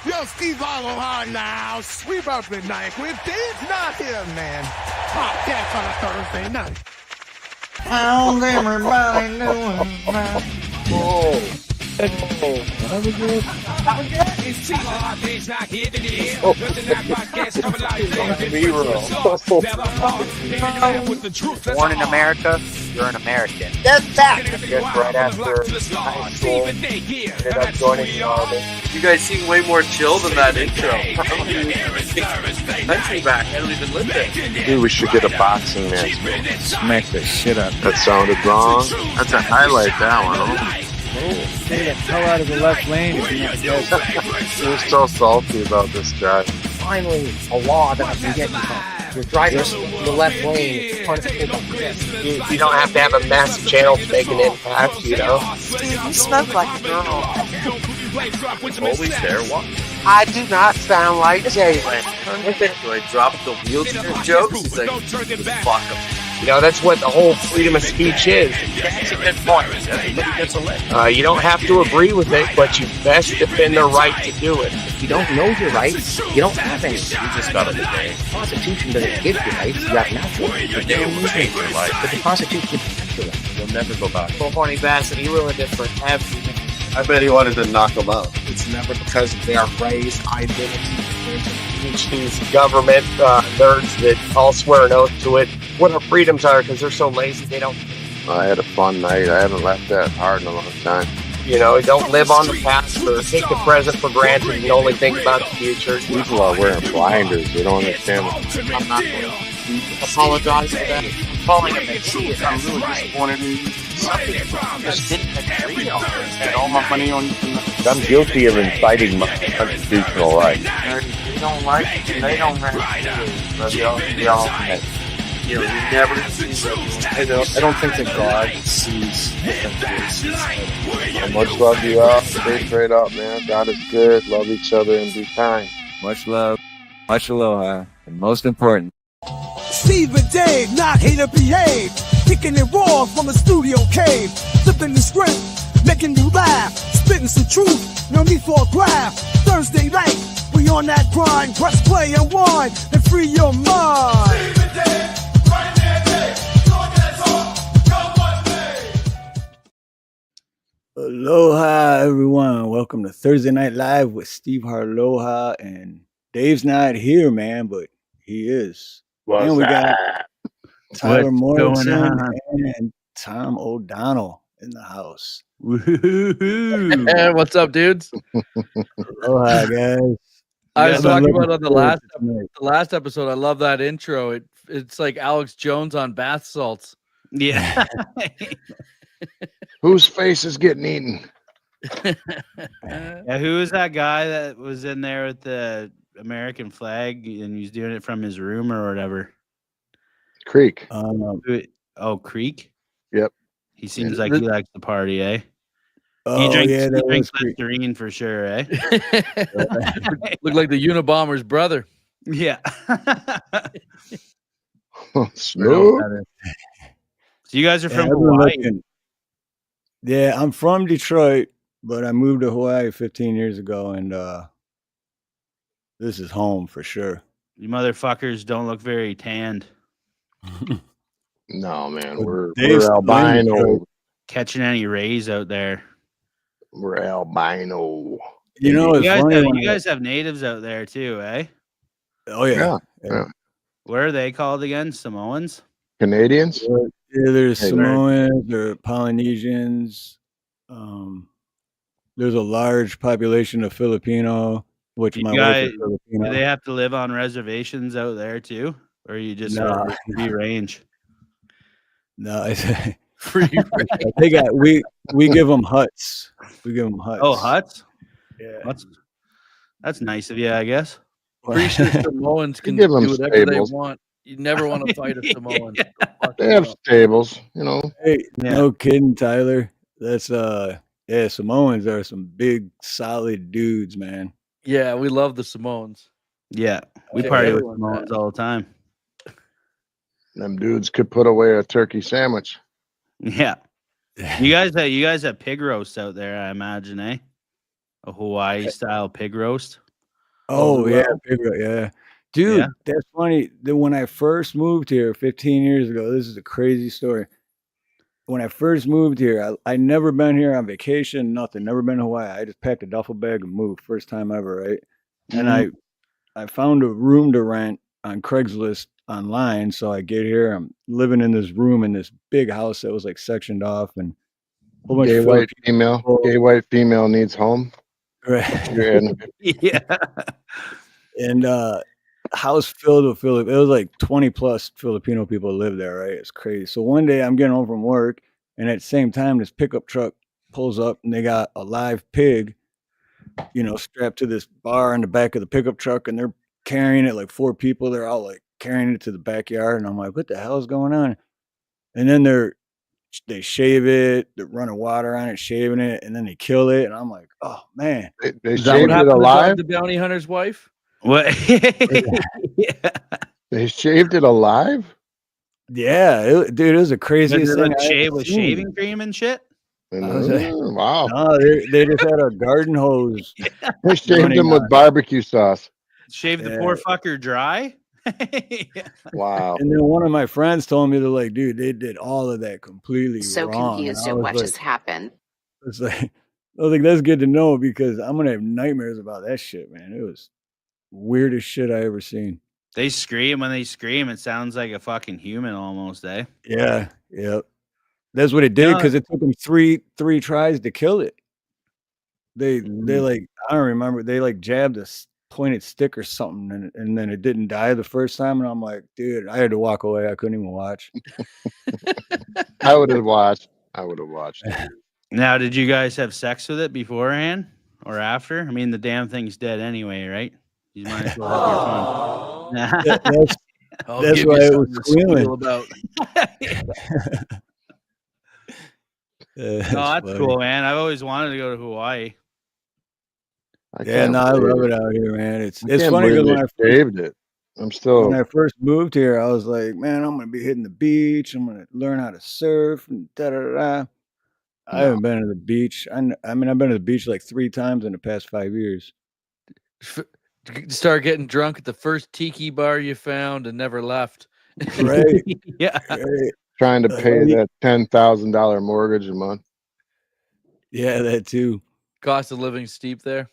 Yo, Steve Harloha now. Sweep up midnight with Dave's not here, man. Podcast on a Thursday night. How's everybody doing? Oh. It's Dave's not here today. Born in America, you're an American. That's fact. Just right after high school, ended up joining the army. You guys seem way more chill than that intro. Country back, I don't even live there. Dude, we should get a boxing match. Smack the shit up. That sounded wrong. That's a highlight, that one. Stay the hell out of the left lane if you're not dead. We're so salty about this guy. Finally, a law that I can get you from. You're driving in the left lane. It's punishable. You don't have to have a massive channel to make an impact, you know? You smoke like a girl. Always there, what? I do not sound like Jalen. Do I drop the wheelchair jokes? He's like, fuck him. You know, that's what the whole freedom of speech is. That's a good point. Everybody gets a lick. You don't have to agree with it, but you best defend the right to do it. If you don't know your rights, you don't have any. You just got it today. The Constitution doesn't give you rights, you have natural rights. But they will change your life. But the Constitution protects your rights. You'll never go back. Well, Horny Bassett, he ruined it for everything. I bet he wanted to knock him out. It's never because of their race, identity, These government nerds that all swear an oath to it. What our freedoms are, because they're so lazy, they don't, I had a fun night. I haven't laughed that hard in a long time. you know, don't live on the past or take the present for granted and only think about the future. People are wearing blinders. They don't understand. I'm not going to apologize for that. Calling him a idiot. I'm really disappointed in you. Just didn't agree on it. Had all my money on you. I'm guilty of inciting my constitutional rights. You don't like it, they don't have it. Y'all You know, you never see I don't think that God sees different races. Much love to you all. Stay straight up, man. God is good. Love each other and be kind. Much love, much aloha, and most important, Steve and Dave, not here to behave. Kicking it raw from a studio cave. Flipping the script, making you laugh. Spitting some truth, no need for a graph. Thursday night, we on that grind. Press play and wine, and free your mind. Steve and Dave, right there, Dave. Talk that talk, come what may. aloha, everyone. Welcome to Thursday Night Live with Steve Harloha, and Dave's not here, man, but he is. And we got Tyler Morrison and Tom O'Donnell in the house. Woohoo! What's up, dudes? Aloha, guys. I was I've been talking looking about on the forward last episode. I love that intro. It's like Alex Jones on bath salts. Yeah. Whose face is getting eaten? Yeah, who was that guy that was in there with the American flag and he's doing it from his room or whatever? Creek. Creek? Yep. He seems like he likes the party, eh? Oh, He drinks that was Creek. Listerine for sure, eh? Look like the Unabomber's brother. Yeah. Smooth. So you guys are from I've been Hawaii. looking- Yeah, I'm from Detroit, but I moved to Hawaii 15 years ago, and this is home for sure. You motherfuckers don't look very tanned. No, man. Well, We're Dave's albino. Catching any rays out there. We're albino. You know, it's funny. You guys have natives out there too, eh? Oh yeah. Yeah. What are they called again? Samoans? Canadians? Yeah, there's Hey, Samoans or Polynesians. There's a large population of Filipino, which You my wife guys- is Filipino. Do they have to live on reservations out there too? Or you just Nah. free range? No, it's, Free they got we give them huts. We give them huts. Oh, huts? Yeah. That's nice of you, I guess. Pretty sure Samoans can give do 'em whatever stables. they want. You never want to fight a Samoan. They have stables, you know. Hey, Yeah. no kidding, Tyler. That's yeah, Samoans are some big, solid dudes, man. Yeah, we love the Samoans. Yeah. We Yeah, party with everyone Samoans does. all the time. Them dudes could put away a turkey sandwich. Yeah. You guys have pig roast out there, I imagine, eh? A Hawaii style pig roast. Oh yeah, Overwhelmed? yeah. Dude, Yeah. that's funny. That when I first moved here 15 years ago, this is a crazy story. When I first moved here, I never been here on vacation, nothing. Never been to Hawaii. I just packed a duffel bag and moved. First time ever, right? And Mhm. I found a room to rent on Craigslist online. So I get here, I'm living in this room in this big house that was like sectioned off and a whole bunch of Gay white Filipino female. people. Gay white female needs home. You're Right. in. Yeah. And house filled with Filipino. It was like 20 plus Filipino people live there, right? It's crazy. So one day I'm getting home from work, and at the same time, this pickup truck pulls up, and they got a live pig, strapped to this bar in the back of the pickup truck, and they're carrying it like 4 people. They're all like carrying it to the backyard, and I'm like, what the hell is going on? And then they shave it, they're running water on it, shaving it, and then they kill it, and I'm like, oh man. They Is that what shaved it happened to alive. the bounty hunter's wife? What? Yeah. They shaved it alive. Yeah, dude, it was the Was craziest it thing with I ever with seen. shaving cream and shit? I was like, Wow. no, they just had a garden hose They shaved running them with on. barbecue sauce. Shave the Yeah. poor fucker dry? Yeah. Wow. And then one of my friends told me, they're like, dude, they did all of that completely So wrong. And confused I at was what like, just happened. it's like, I was like, that's good to know because I'm gonna have nightmares about that shit, man. It was weirdest shit I ever seen. They scream. When they scream, it sounds like a fucking human almost, eh? Yeah, yep. That's what it did because it took them three tries to kill it. They like, I don't remember, they like jabbed a pointed stick or something, and then it didn't die the first time, and I'm like, dude, I had to walk away. I couldn't even watch. I would have watched. Now, did you guys have sex with it beforehand or after? I mean, the damn thing's dead anyway, right? You might as well have your fun. That's why it was squealing. About. Oh, that's cool, man. I've always wanted to go to Hawaii. Yeah, no, I love it out here, man. It's can't funny because believe when they shaved it. when I first moved here, I was like, man, I'm gonna be hitting the beach. I'm gonna learn how to surf and da da da. I haven't been to the beach. I mean, I've been to the beach like 3 times in the past 5 years. Start getting drunk at the first tiki bar you found and never left. Right. Yeah. Right. Trying to pay that $10,000 mortgage a month. Yeah, that too. Cost of living steep there.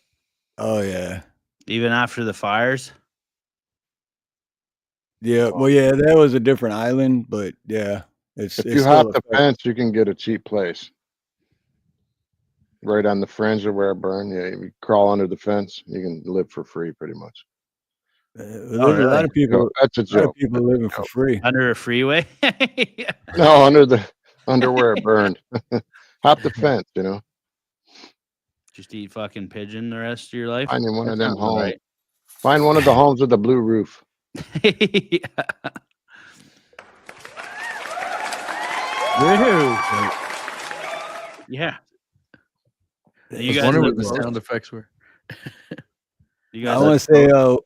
Oh yeah. Even after the fires? Yeah. Well, yeah, that was a different island, but yeah, If you hop the fence, you can get a cheap place. Right on the fringe of where it burned. Yeah, you crawl under the fence, you can live for free pretty much. There's a lot of people. That's a A lot joke. of people living for free. Under a freeway? Yeah. No, under where it burned. Hop the fence, Just eat fucking pigeon the rest of your life? Finding one of them sounds homes. right. Find one of the homes with the blue roof. Yeah. Woohoo. Yeah. You I guys wonder live what the close? sound effects were. You I guys want live to say, close?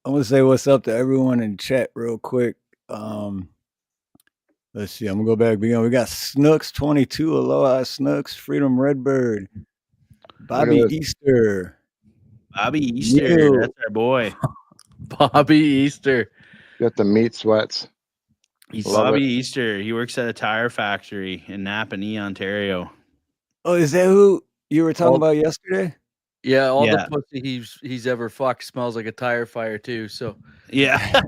I want to say what's up to everyone in chat real quick. Let's see. I'm gonna go back. We got Snooks22. Aloha, Snooks. Freedom Redbird. Bobby Easter. Bobby Easter. You. That's our boy. Bobby Easter. Got the meat sweats. Bobby Easter. He works at a tire factory in Napanee, Ontario. Oh, is that who you were talking about yesterday? Yeah, all Yeah. the pussy he's ever fucked smells like a tire fire too. So Yeah.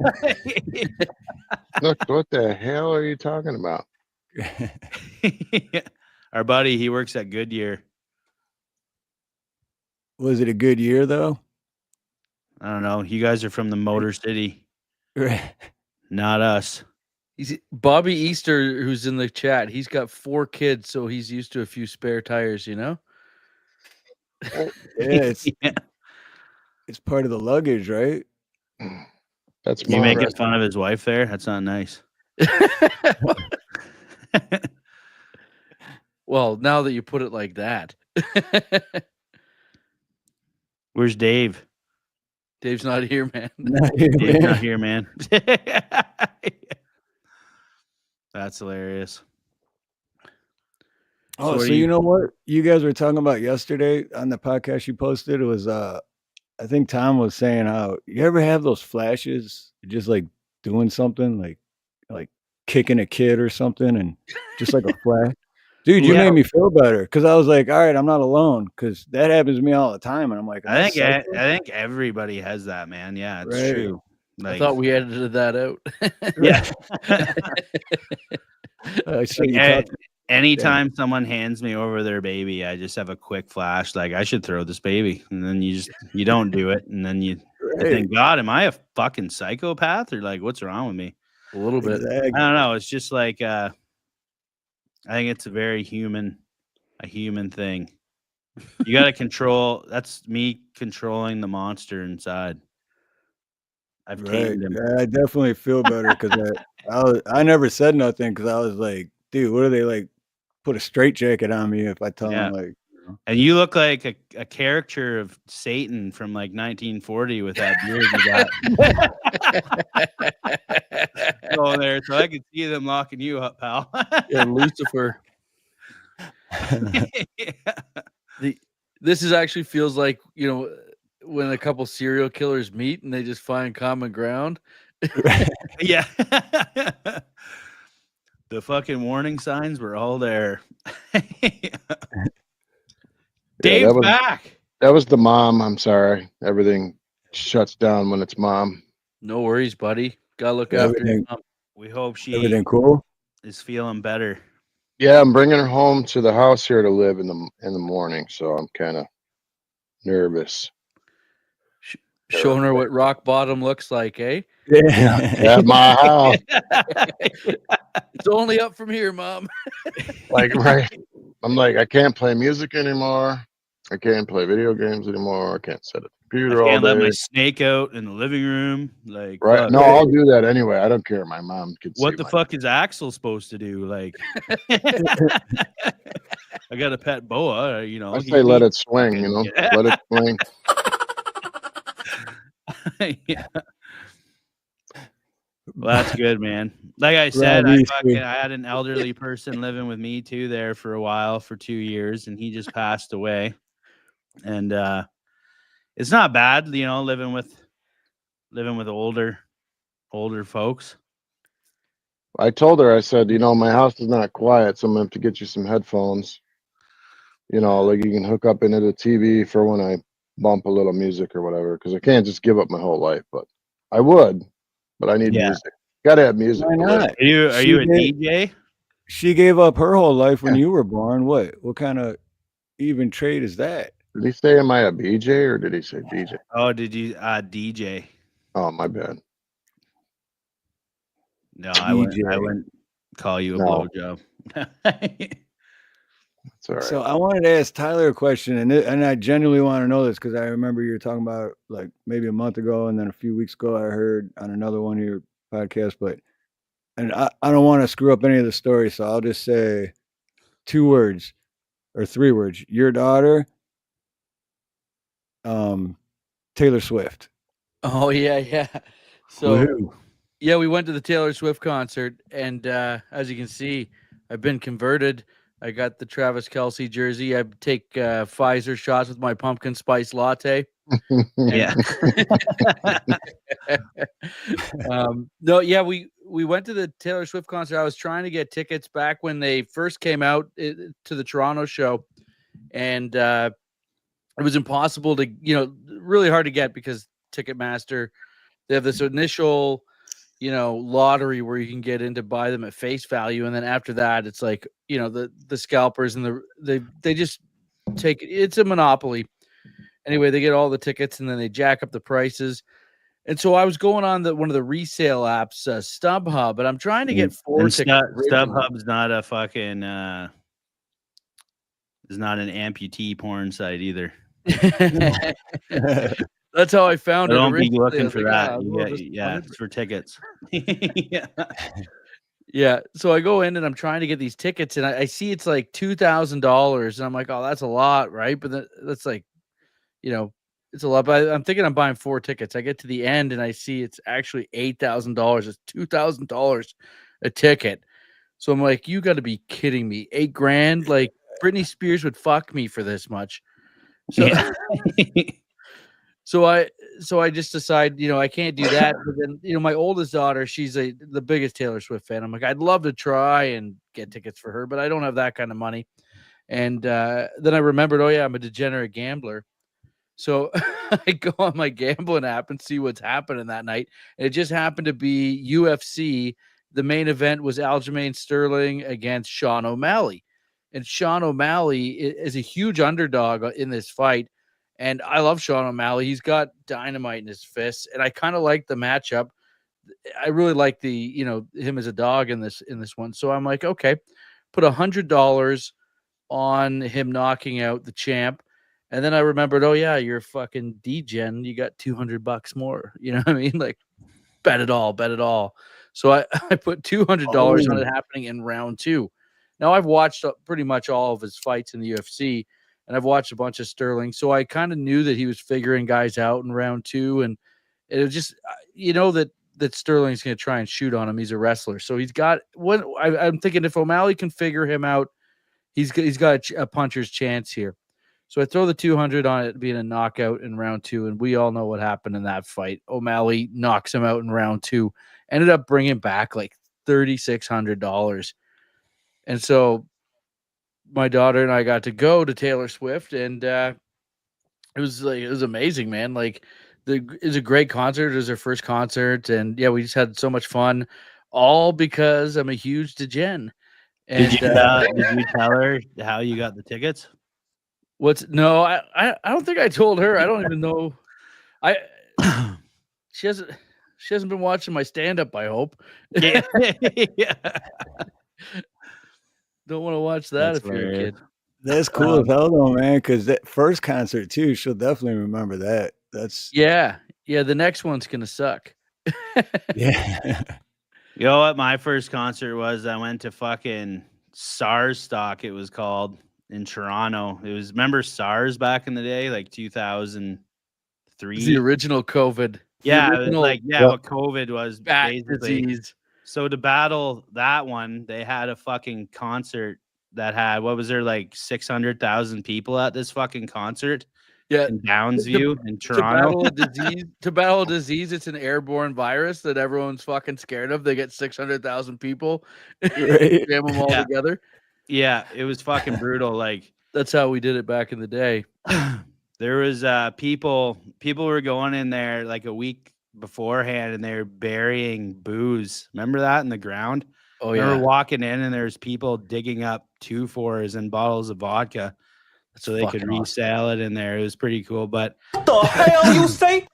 Look, what the hell are you talking about? Our buddy, he works at Goodyear. Was it a good year though? I don't know. You guys are from the Motor City. Not us. he's Bobby Easter, who's in the chat. He's got 4 kids, so he's used to a few spare tires. Yeah, it's part of the luggage, right? That's you making fun of his wife there? That's not nice. Well, now that you put it like that. Where's Dave? Dave's not here, man. Dave's not here, man. That's hilarious. Oh, so you know what you guys were talking about yesterday on the podcast you posted? It was I think Tom was saying how you ever have those flashes, you're just like doing something like kicking a kid or something, and just like a flash. Dude, you Yeah. made me feel better because I was like, all right, I'm not alone because that happens to me all the time, and I'm like, I think everybody has that, man. Yeah, it's Right. true. I thought we edited that out. Yeah. Anytime someone hands me over their baby, I just have a quick flash, like I should throw this baby, and then you don't do it, and then you think, God, am I a fucking psychopath or like what's wrong with me? A little bit. I don't know. It's just like I think it's a very human thing. You got to control. That's me controlling the monster inside. I've tamed him. Yeah, I definitely feel better because I never said nothing because I was like, dude, what are they like? Put a straitjacket on me if I tell them like. And you look like a character of Satan from like 1940 with that beard you got. Going there, so I could see them locking you up, pal. Yeah, Lucifer. This is actually feels like, you know, when a couple serial killers meet and they just find common ground. Yeah. The fucking warning signs were all there. Dave's back. That was the mom. I'm sorry. Everything shuts down when it's mom. No worries, buddy. Gotta look after your mom. We hope everything cool is feeling better. Yeah, I'm bringing her home to the house here to live in the morning, so I'm kind of nervous. Showing her what rock bottom looks like, eh? Yeah, at my house. It's only up from here, Mom. Like, right. I'm like, I can't play music anymore. I can't play video games anymore. I can't set a computer all day. I can't let my snake out in the living room. Like, right? No, I'll do that anyway. I don't care. My mom could. What the fuck is Axel supposed to do? Like, I got a pet boa. You know, I say let it swing. You know, let it swing. Yeah. Well, that's good, man. Like I said, I had an elderly person living with me too there for a while, for 2 years, and he just passed away. And it's not bad, you know, living with older folks. I told her, I said, you know, my house is not quiet, so I'm gonna have to get you some headphones. You know, like you can hook up into the TV for when I bump a little music or whatever, because I can't just give up my whole life. But I would, but I need music. Gotta have music. Why not? Are you a DJ? She gave up her whole life when you were born. What kind of even trade is that? Did he say, am I a BJ or did he say DJ? Oh, did you DJ? Oh, my bad. No, I wouldn't call you a blowjob. That's all right. So I wanted to ask Tyler a question, and I genuinely want to know this because I remember you were talking about it, like maybe a month ago, and then a few weeks ago I heard on another one of your podcasts. And I don't want to screw up any of the stories, so I'll just say 2 words or 3 words. Your daughter, Taylor Swift. Oh yeah. So yeah, we went to the Taylor Swift concert, and as you can see, I've been converted. I got the Travis Kelce jersey. I take Pfizer shots with my pumpkin spice latte. Yeah. No, yeah, we went to the Taylor Swift concert. I was trying to get tickets back when they first came out to the Toronto show, and it was impossible to, really hard to get because Ticketmaster, they have this initial, lottery where you can get in to buy them at face value, and then after that, it's like, the scalpers and they just take it's a monopoly. Anyway, they get all the tickets and then they jack up the prices. And so I was going on one of the resale apps, StubHub, but I'm trying to get 4 tickets. StubHub's not a fucking is not an amputee porn site either. That's how I found it. Don't be looking for that. It's for tickets. Yeah. So I go in and I'm trying to get these tickets, and I see it's like $2,000, and I'm like, oh, that's a lot, right? But that's like, it's a lot. But I'm thinking I'm buying 4 tickets. I get to the end and I see it's actually $8,000. It's $2,000 a ticket. So I'm like, you got to be kidding me! $8,000? Like Britney Spears would fuck me for this much. So, So I just decide, I can't do that. But then, my oldest daughter, she's the biggest Taylor Swift fan. I'm like, I'd love to try and get tickets for her, but I don't have that kind of money. And then I remembered, oh yeah, I'm a degenerate gambler. So I go on my gambling app and see what's happening that night. And it just happened to be UFC. The main event was Aljamain Sterling against Sean O'Malley. And Sean O'Malley is a huge underdog in this fight. And I love Sean O'Malley. He's got dynamite in his fists. And I kind of like the matchup. I really like him as a dog in this one. So I'm like, okay, put $100 on him knocking out the champ. And then I remembered, oh yeah, you're fucking degen. You got $200 more. You know what I mean? Like, bet it all. So I put $200 on it happening in round 2. Now I've watched pretty much all of his fights in the UFC, and I've watched a bunch of Sterling. So I kind of knew that he was figuring guys out in round 2, and it was just, that Sterling's going to try and shoot on him. He's a wrestler, so he's got what I'm thinking. If O'Malley can figure him out, he's got a puncher's chance here. So I throw the 200 on it being a knockout in round 2, and we all know what happened in that fight. O'Malley knocks him out in round 2, ended up bringing back like $3,600. And so my daughter and I got to go to Taylor Swift, and it was amazing, man. Like, it was a great concert. It was her first concert, and yeah, we just had so much fun, all because I'm a huge degen. And did you tell her how you got the tickets? No, I don't think I told her. I don't even know. She hasn't been watching my stand-up, I hope. Yeah. Don't want to watch that if you're a kid. That's cool as hell though, man, because that first concert too, she'll definitely remember that. That's yeah. The next one's gonna suck. Yeah. You know what my first concert was? I went to fucking SARS Stock, it was called, in Toronto. It was, remember SARS back in the day, like 2003? The original COVID. Yeah, it was like, what COVID was basically. Disease. So to battle that one, they had a fucking concert that had, what was there, like 600,000 people at this fucking concert? Yeah, in Downsview in Toronto. To battle a disease, it's an airborne virus that everyone's fucking scared of. They get 600,000 people, right. Jam them all together. Yeah, it was fucking brutal. Like, that's how we did it back in the day. There was people were going in there like a week beforehand, and they were burying booze. Remember that in the ground? Oh yeah. We were walking in, and there's people digging up 2-4s and bottles of vodka. So they could resell it in there. It was pretty cool. But what the hell you say?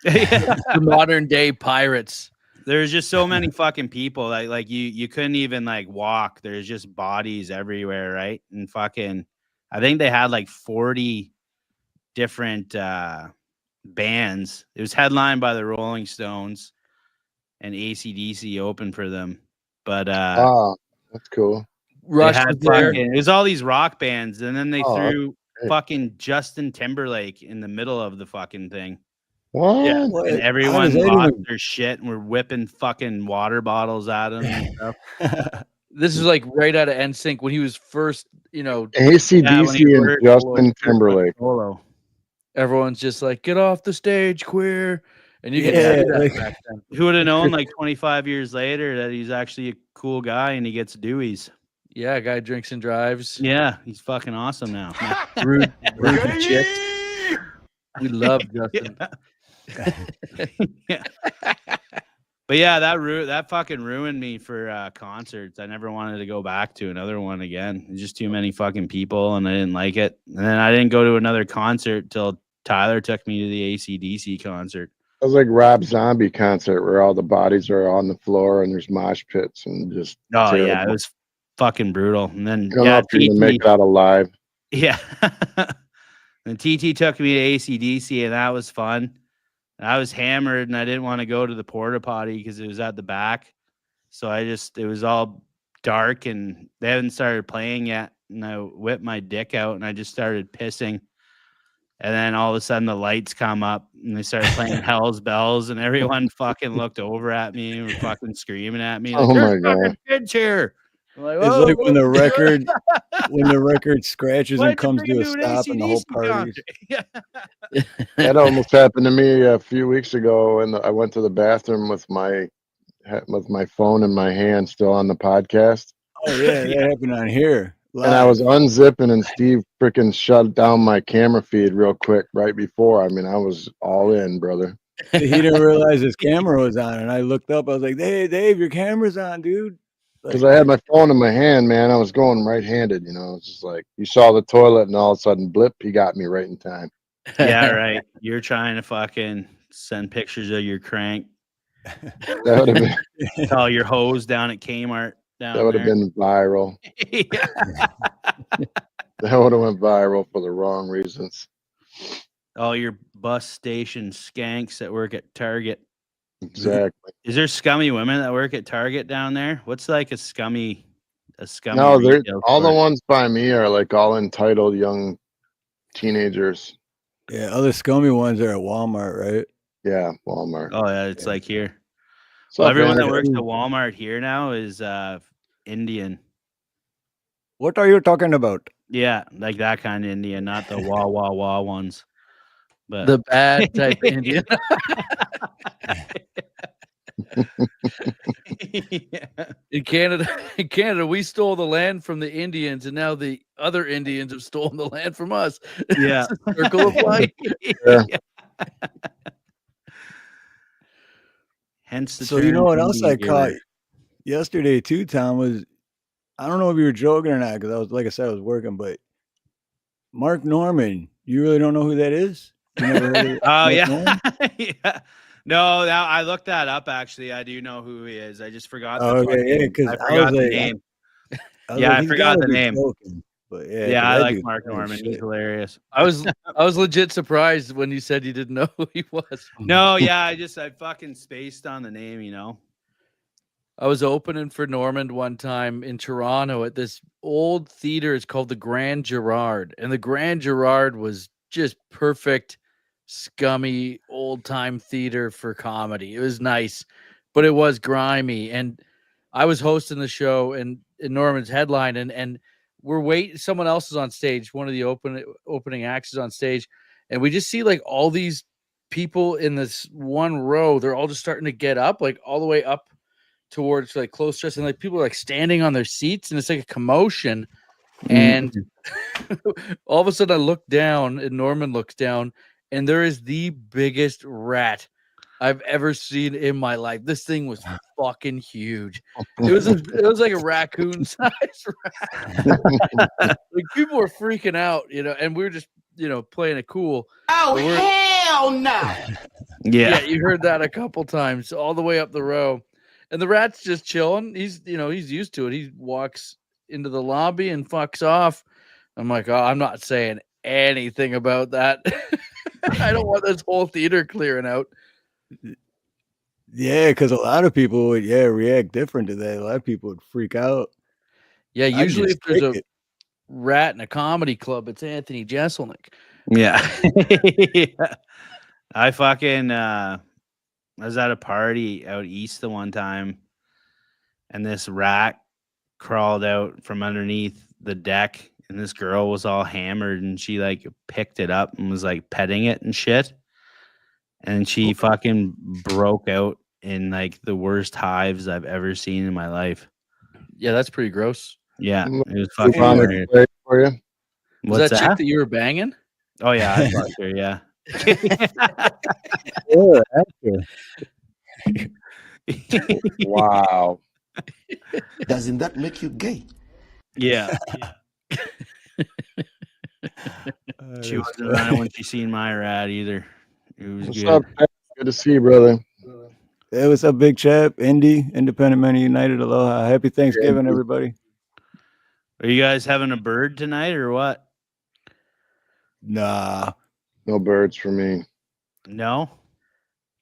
The modern day pirates. There's just so many fucking people that like you couldn't even like walk. There's just bodies everywhere, right? And fucking, I think they had like 40 different bands. It was headlined by the Rolling Stones, and AC/DC opened for them. But that's cool. Rush was there. It was all these rock bands, and then they threw fucking Justin Timberlake in the middle of the fucking thing. What? Yeah, and everyone lost their shit, and we're whipping fucking water bottles at him and stuff. This is like right out of NSYNC when he was first, AC/DC and Justin Timberlake. Everyone's just like, get off the stage, queer. And you can see that back then. Who would have known like 25 years later that he's actually a cool guy and he gets Deweys? Yeah, guy drinks and drives. Yeah, he's fucking awesome now. Rude shit. We love Justin. Yeah. But yeah, that fucking ruined me for concerts. I never wanted to go back to another one again. There's just too many fucking people, and I didn't like it. And then I didn't go to another concert till Tyler took me to the AC/DC concert. It was like Rob Zombie concert where all the bodies are on the floor and there's mosh pits and just terrible. Yeah, it was fucking brutal. And then TT make it out alive. Yeah. And TT took me to AC/DC, and that was fun. And I was hammered, and I didn't want to go to the porta potty because it was at the back. So it was all dark, and they hadn't started playing yet. And I whipped my dick out, and I just started pissing. And then all of a sudden the lights come up, and they started playing Hell's Bells, and everyone fucking looked over at me and were fucking screaming at me. Like, oh my God. Kids here. Like, it's like when the record scratches and comes to a stop and the whole party. That almost happened to me a few weeks ago, and I went to the bathroom with my phone in my hand, still on the podcast. Oh yeah, that happened on here. Live. And I was unzipping, and Steve freaking shut down my camera feed real quick right before. I mean, I was all in, brother. He didn't realize his camera was on, and I looked up. I was like, "Hey, Dave, your camera's on, dude." Because I had my phone in my hand, man. I was going right-handed, you know. It's just like you saw the toilet, and all of a sudden, blip, he got me right in time. Yeah, right. You're trying to fucking send pictures of your crank. That would have been all your hose down at Kmart. That would have been viral. That would have went viral for the wrong reasons. All your bus station skanks that work at Target. Exactly. Is there scummy women that work at Target down there? What's like a scummy? No, all the ones by me are like all entitled young teenagers. Yeah, other scummy ones are at Walmart, right? Yeah, Walmart. Oh yeah, it's like here. So everyone that works at Walmart here now is Indian. What are you talking about? Yeah, like that kind of Indian, not the wah wah wah ones. But the bad type Indian. In Canada, we stole the land from the Indians, and now the other Indians have stolen the land from us. Yeah, circle of life. Yeah. Hence the so you know what else I caught yesterday too, Tom, was I don't know if you were joking or not, because I was, like I said, I was working, but Mark Norman, you really don't know who that is? You never heard of oh yeah. Yeah. No, now I looked that up. Actually, I do know who he is. I just forgot. I forgot the name. I forgot the name. Joking, but yeah, I like Mark Norman. He's hilarious. I was legit surprised when you said you didn't know who he was. No, yeah, I fucking spaced on the name. You know, I was opening for Normand one time in Toronto at this old theater. It's called the Grand Gerard, and the Grand Gerard was just perfect. Scummy old time theater for comedy. It was nice, but it was grimy. And I was hosting the show and Norman's headline, and we're waiting. Someone else is on stage. One of the opening acts is on stage, and we just see like all these people in this one row. They're all just starting to get up, like all the way up towards like close to us, and like people are like standing on their seats, and it's like a commotion. And all of a sudden, I look down, and Norman looks down. And there is the biggest rat I've ever seen in my life. This thing was fucking huge. It was like a raccoon-sized rat. Like people were freaking out, you know, and we were just, you know, playing it cool. Oh hell no! Yeah, you heard that a couple times, all the way up the row, and the rat's just chilling. He's used to it. He walks into the lobby and fucks off. I'm like, oh, I'm not saying anything about that. I don't want this whole theater clearing out. Yeah, because a lot of people would react different to that. A lot of people would freak out. Yeah, usually if there's a rat in a comedy club, it's Anthony Jeselnik. Yeah. Yeah. I fucking I was at a party out east the one time, and this rat crawled out from underneath the deck. And this girl was all hammered, and she like picked it up and was like petting it and shit. And she fucking broke out in like the worst hives I've ever seen in my life. Yeah, that's pretty gross. Yeah, it was fucking weird. For you. Was that chick that you were banging? Oh yeah, I fucked her. Yeah. Wow. Doesn't that make you gay? Yeah. She wasn't running when she seen my rat either. It was What's good. up, man? Good to see you, brother. Hey, what's up, Big Chap? Indy, Independent Men United, aloha. Happy Thanksgiving, everybody. Are you guys having a bird tonight or what? Nah. No birds for me. No?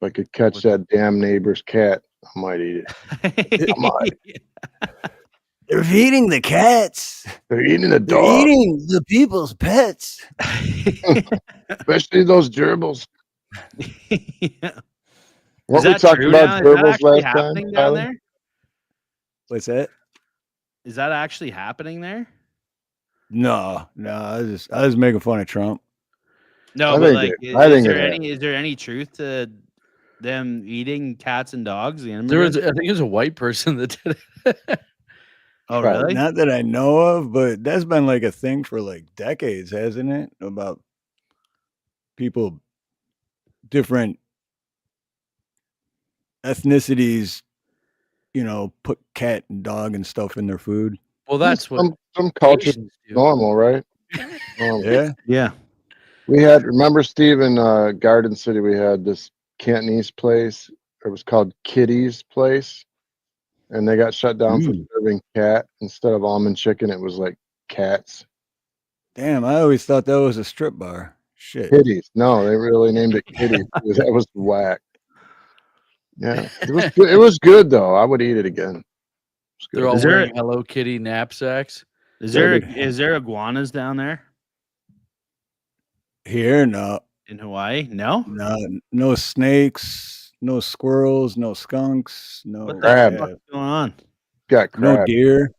If I could catch that damn neighbor's cat, I might eat it. I might. They're feeding the cats. They're eating the dog. They're eating the people's pets. Especially those gerbils. Yeah. What we talked about gerbils last time, down there? What's that? Is that actually happening there? No. I was making fun of Trump. No, but like, is there any truth to them eating cats and dogs? I think it was a white person that did it. Oh, really? Not that I know of, but that's been like a thing for like decades, hasn't it? About people, different ethnicities, put cat and dog and stuff in their food. Well, that's what some cultures normal, right? Yeah. We remember Steve in Garden City, we had this Cantonese place. It was called Kitty's Place. And they got shut down for serving cat. Instead of almond chicken, it was like cats. Damn, I always thought that was a strip bar. Shit. Kitties. No, they really named it Kitties. That was whack. Yeah. It was good though. I would eat it again. They're all wearing Hello Kitty knapsacks. Is there iguanas down there? Here, no. In Hawaii? No? No snakes. No squirrels, no skunks, no what the fuck's going on? Got crab. No deer.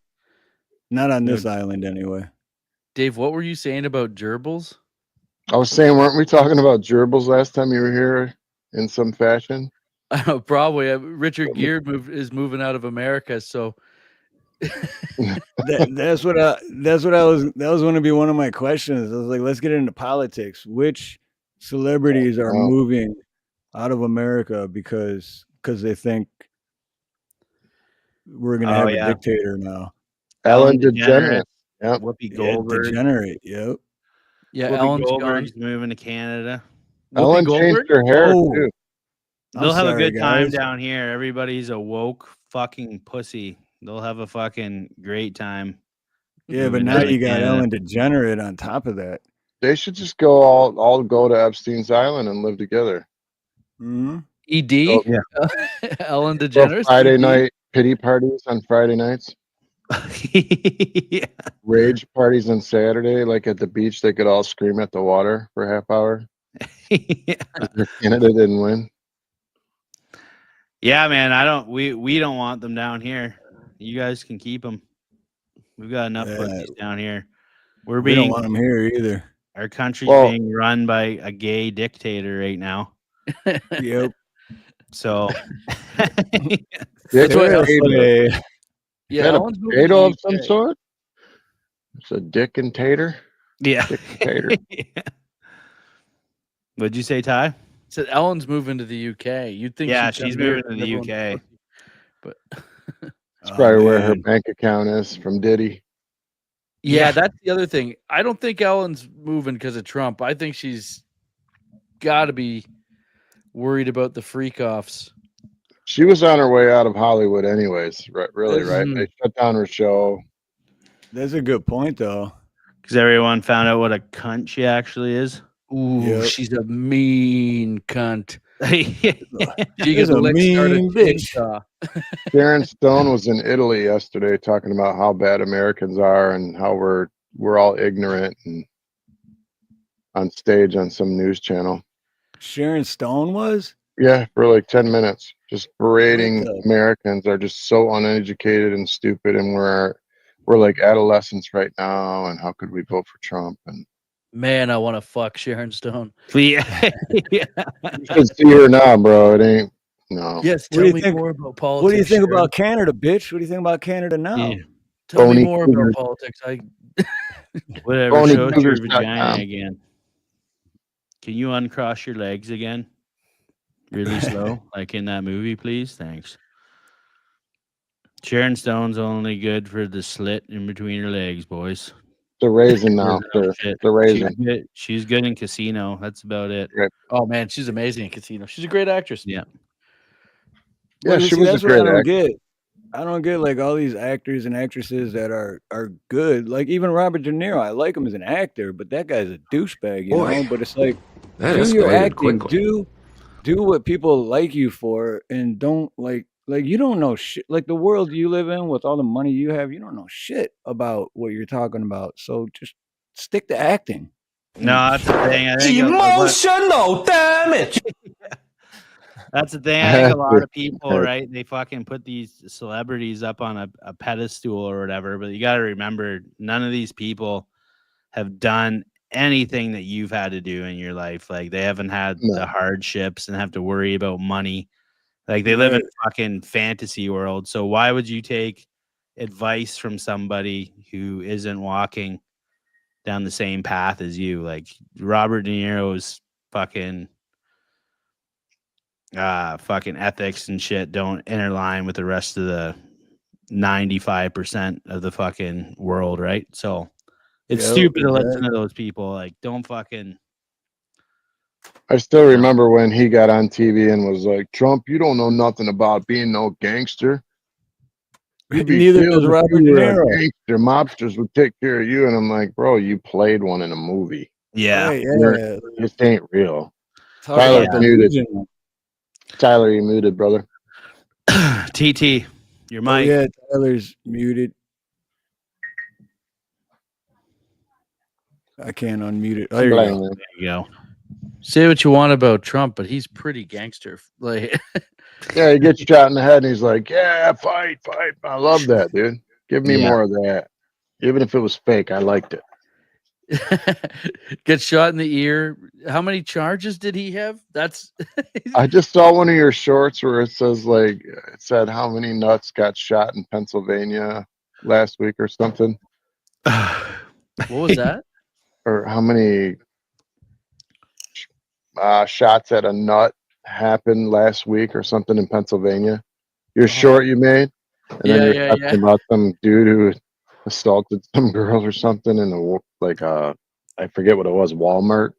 Not on this island anyway. Dave, what were you saying about gerbils? I was saying, weren't we talking about gerbils last time you were here in some fashion? Probably. Richard Gere is moving out of America, so that was going to be one of my questions. I was like, let's get into politics. Which celebrities are moving out of America because they think we're gonna have a dictator now? Ellen DeGeneres. Yep. Whoopi Goldberg. Degenerate. Yep. Yeah, Whoopi Ellen's Goldberg's moving to Canada. Ellen changed her hair too. They'll have a good time down here. Everybody's a woke fucking pussy. They'll have a fucking great time. Yeah, but now you got Ellen DeGeneres on top of that. They should just go all go to Epstein's Island and live together. Mm-hmm. ED? Ellen DeGeneres? Friday night pity parties on Friday nights. Yeah. Rage parties on Saturday, like at the beach, they could all scream at the water for a half hour. Canada didn't win. Yeah, man, we don't want them down here. You guys can keep them. We've got enough pussies down here. We don't want them here either. Our country's being run by a gay dictator right now. Yep. So that's what a potato of some sort. It's a dick and tater. Yeah. Dick and tater. Yeah. What'd you say, Ty? Said Ellen's moving to the UK. You'd think she's moving to the UK. But it's probably where her bank account is from Diddy. Yeah, that's the other thing. I don't think Ellen's moving because of Trump. I think she's got to be worried about the freak-offs. She was on her way out of Hollywood anyways, right? Really, right? They shut down her show. That's a good point, though. Because everyone found out what a cunt she actually is. Ooh, she's a mean cunt. She's a mean bitch. Sharon Stone was in Italy yesterday talking about how bad Americans are and how we're all ignorant and on stage on some news channel. Sharon Stone was? Yeah, for like 10 minutes, just berating Americans are just so uneducated and stupid, and we're like adolescents right now, and how could we vote for Trump? And man, I want to fuck Sharon Stone. Yeah. You should see her now, bro. It ain't no. Yes, tell me more about politics. What do you think about Canada, bitch? What do you think about Canada now? Yeah. Tell me more about politics. Whatever. Show us your vagina again. Can you uncross your legs again? Really slow, like in that movie, please. Thanks. Sharon Stone's only good for the slit in between her legs, boys. The raisin now. The raisin. She's good in Casino. That's about it. Right. Oh man, she's amazing in Casino. She's a great actress. Yeah. Yeah, she was a great actress. I don't get like all these actors and actresses that are good. Like even Robert De Niro, I like him as an actor, but that guy's a douchebag, you know. But it's like, do your acting, do what people like you for, and don't like you don't know shit. Like the world you live in with all the money you have, you don't know shit about what you're talking about. So just stick to acting. No, that's the thing. I think emotional damage. That's the thing. I think a lot of people, right? They fucking put these celebrities up on a pedestal or whatever. But you got to remember, none of these people have done anything that you've had to do in your life. Like they haven't had the hardships and have to worry about money. Like they live in a fucking fantasy world. So why would you take advice from somebody who isn't walking down the same path as you? Like Robert De Niro's fucking ethics and shit don't interline with the rest of the 95% of the fucking world, right? So it's stupid to listen to those people. Like, don't fucking. I still remember when he got on TV and was like, "Trump, you don't know nothing about being no gangster. Neither does Robert De Niro. Gangster mobsters would take care of you." And I'm like, "Bro, you played one in a movie. Yeah, this ain't real." Tyler, muted. Tyler, you muted, brother. TT, your mic. Yeah, Tyler's muted. I can't unmute it. There you go. Say what you want about Trump, but he's pretty gangster. Like, yeah, he gets shot in the head, and he's like, "Yeah, fight." I love that, dude. Give me more of that. Even if it was fake, I liked it. Get shot in the ear. How many charges did he have? That's. I just saw one of your shorts where it says like it said how many nuts got shot in Pennsylvania last week or something. What was that? Or how many shots at a nut happened last week or something in Pennsylvania? Your short you made, and then you're talking about some dude who assaulted some girl or something in I forget what it was, Walmart.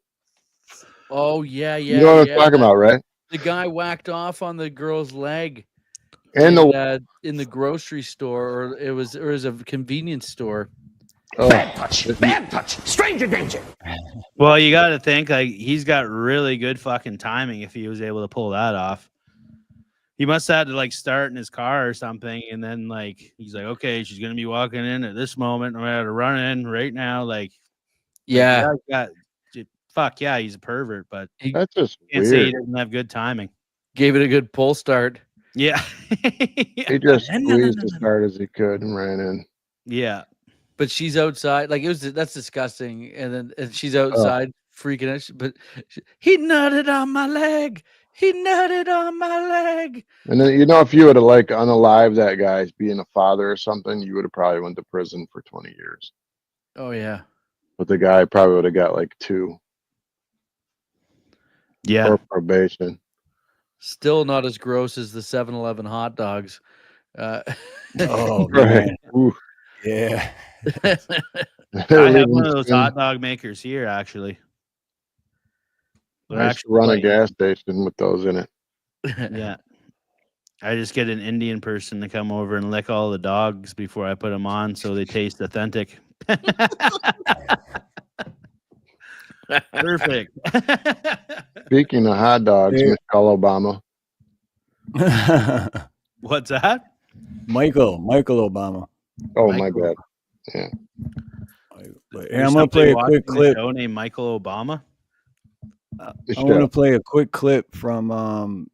Oh yeah. You know what I'm talking about, right? The guy whacked off on the girl's leg in the grocery store, or it was a convenience store. Oh. Bad touch, stranger danger. Well, you got to think like he's got really good fucking timing if he was able to pull that off. He must have had to like start in his car or something, and then like he's like, okay, she's gonna be walking in at this moment. I'm gonna run in right now. Fuck yeah, he's a pervert, but that's just can't say he doesn't have good timing. Gave it a good pull start. Yeah, he just squeezed as hard as he could and ran in. Yeah. But she's outside, like that's disgusting. And she's outside freaking out. But he nutted on my leg. He nutted on my leg. And then if you would have like unalived that guy being a father or something, you would have probably went to prison for 20 years. Oh yeah. But the guy probably would have got like 2. Yeah. Or probation. Still not as gross as the 7-Eleven hot dogs. Oh man. Yeah. I have one of those hot dog makers here, actually. I actually run a gas station with those in it. Yeah. I just get an Indian person to come over and lick all the dogs before I put them on so they taste authentic. Perfect. Speaking of hot dogs, Michelle Obama. What's that? Michael Obama. Oh, my bad. Yeah. I'm gonna play a quick clip. Named Michael Obama. I want to play a quick clip from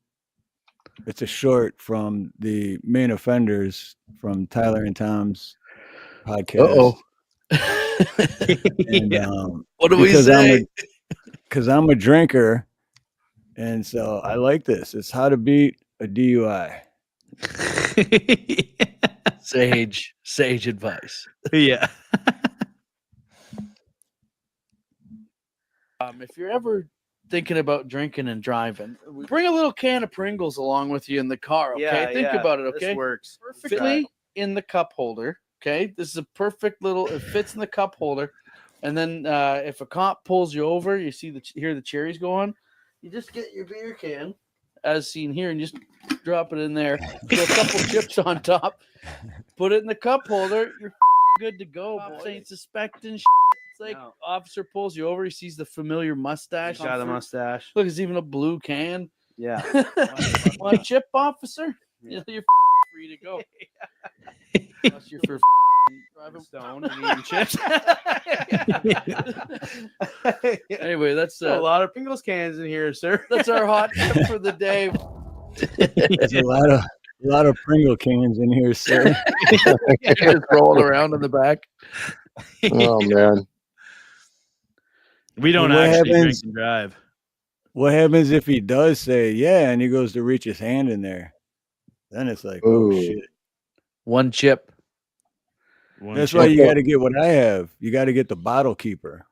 it's a short from the Main Offenders from Tyler and Tom's podcast. And, what do we say? Because I'm a drinker, and so I like this. It's how to beat a DUI. Sage advice. Yeah. If you're ever thinking about drinking and driving, bring a little can of Pringles along with you in the car. Okay, think about it. Okay, this works perfectly in the cup holder. Okay, this is a perfect little. It fits in the cup holder, and then if a cop pulls you over, you hear the cherries go on. You just get your beer can, as seen here, and just drop it in there. Put a couple chips on top. Put it in the cup holder. You're good to go. Cops ain't suspecting. It's like officer pulls you over. He sees the familiar mustache. He's got a mustache. Look, there's even a blue can. Yeah. Want a chip, officer? Yeah. You're free to go. Unless you're for driving stone and eating chips. Anyway, that's a lot of Pringles cans in here, sir. That's our hot tip for the day. There's a lot of Pringle cans in here, sir. Just rolling around in the back. Oh man. We don't actually drink and drive. What happens if he does say yeah, and he goes to reach his hand in there? Then it's like, oh shit. One chip. That's why you got to get what I have. You got to get the bottle keeper.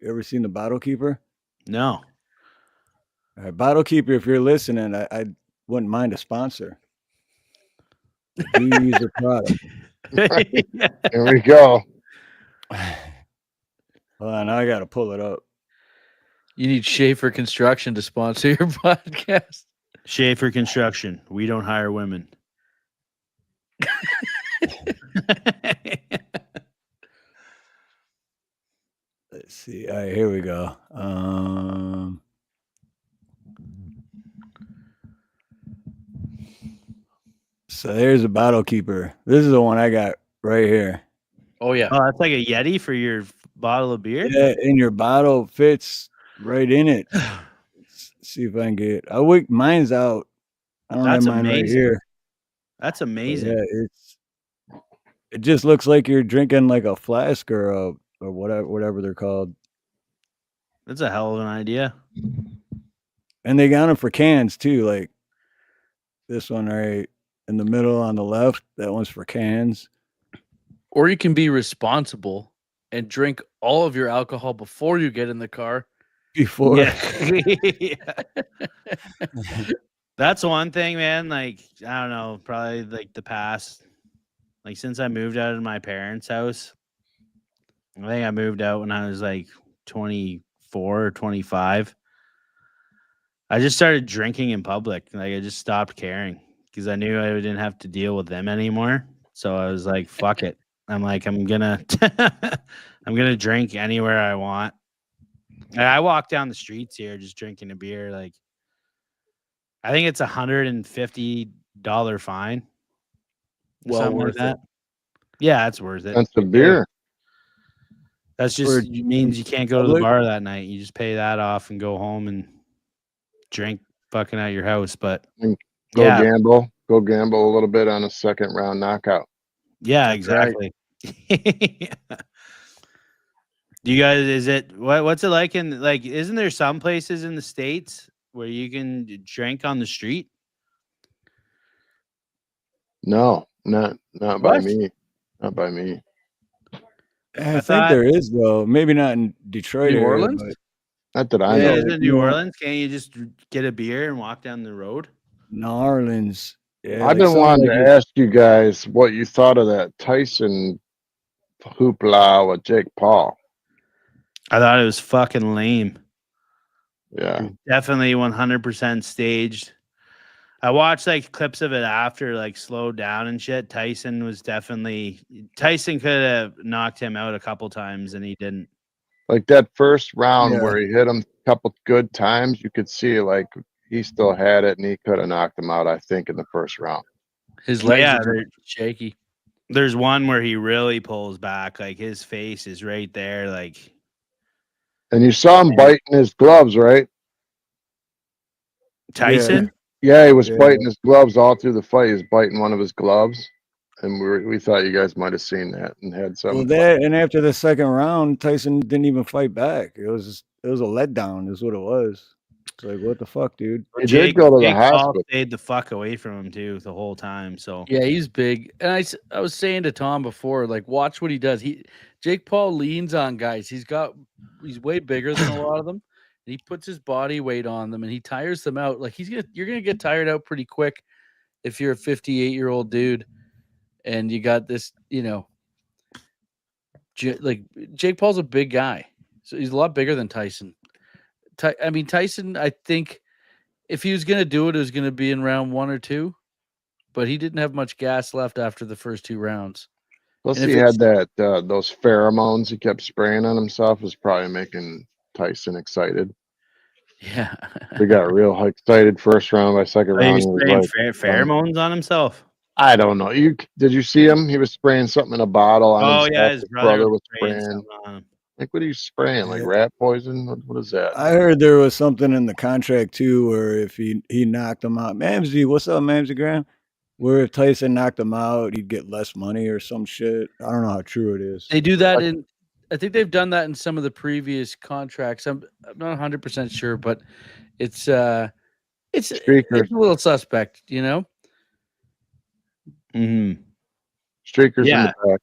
You ever seen the bottle keeper? No. All right, bottle keeper, if you're listening, I wouldn't mind a sponsor. Do you use your product? Here we go. Hold on, now I got to pull it up. You need Schaefer Construction to sponsor your podcast. Schaefer Construction. We don't hire women. Let's see. All right, here we go. So there's a bottle keeper. This is the one I got right here. Oh yeah. Oh, that's like a Yeti for your bottle of beer? Yeah, and your bottle fits right in it. Let's see if I can get it. Mine's out. I don't have mine right here. That's amazing. Yeah, it just looks like you're drinking like a flask or whatever they're called. That's a hell of an idea. And they got them for cans too, like this one right in the middle on the left. That one's for cans. Or you can be responsible and drink all of your alcohol before you get in the car. Before. Yeah. That's one thing, man. Like, I don't know, probably like the past, like since I moved out of my parents' house, I think I moved out when I was like 24 or 25. I just started drinking in public. Like, I just stopped caring because I knew I didn't have to deal with them anymore. So I was like, fuck it. I'm like, I'm gonna drink anywhere I want. And I walk down the streets here just drinking a beer. Like, I think it's $150 fine. Well worth it. Yeah, that's worth it. That's the beer. That's just means you can't go to the bar that night. You just pay that off and go home and drink fucking at your house. But gamble a little bit on a second round knockout. Yeah, exactly. Right. You guys, what's it like isn't there some places in the States where you can drink on the street? No, not by me. Not by me. I think there is though. Maybe not in Detroit, New Orleans. Not that I know. Is it New Orleans? Can't you just get a beer and walk down the road? New Orleans. Yeah, I've been wanting to ask you guys what you thought of that Tyson hoopla with Jake Paul. I thought it was fucking lame. Yeah. Definitely 100% staged. I watched like clips of it after, like slowed down and shit. Tyson could have knocked him out a couple times and he didn't. Like that first round where he hit him a couple good times, you could see like he still had it and he could have knocked him out, I think, in the first round. His legs are shaky. There's one where he really pulls back, like his face is right there, like. And you saw him biting his gloves, right? Tyson? Yeah, he was biting his gloves all through the fight. He was biting one of his gloves. And we thought you guys might have seen that and had some. Well, and after the second round, Tyson didn't even fight back. It was a letdown, is what it was. It's like, what the fuck, dude? He did go to the hospital. Stayed the fuck away from him too the whole time. So yeah, he's big. And I was saying to Tom before, like, watch what he does. Jake Paul leans on guys. He's way bigger than a lot of them. And he puts his body weight on them and he tires them out. Like you're gonna get tired out pretty quick if you're a 58-year-old dude and you got this, like Jake Paul's a big guy, so he's a lot bigger than Tyson. Tyson, I think if he was going to do it, it was going to be in round 1 or 2, but he didn't have much gas left after the first 2 rounds. Plus, he had those pheromones he kept spraying on himself was probably making Tyson excited. Yeah. He got real excited first round. By second round, he was spraying pheromones on himself. I don't know. Did you see him? He was spraying something in a bottle on himself. Yeah, his brother was spraying. On him. Like, what are you spraying? Like rat poison? What is that? I heard there was something in the contract too, where if he knocked him out, Mamsy, what's up, Mamsy Graham? Where if Tyson knocked him out, he'd get less money or some shit. I don't know how true it is. They do that in. I think they've done that in some of the previous contracts. I'm not 100% sure, but it's a little suspect, you know. Mm-hmm. Streakers in the back.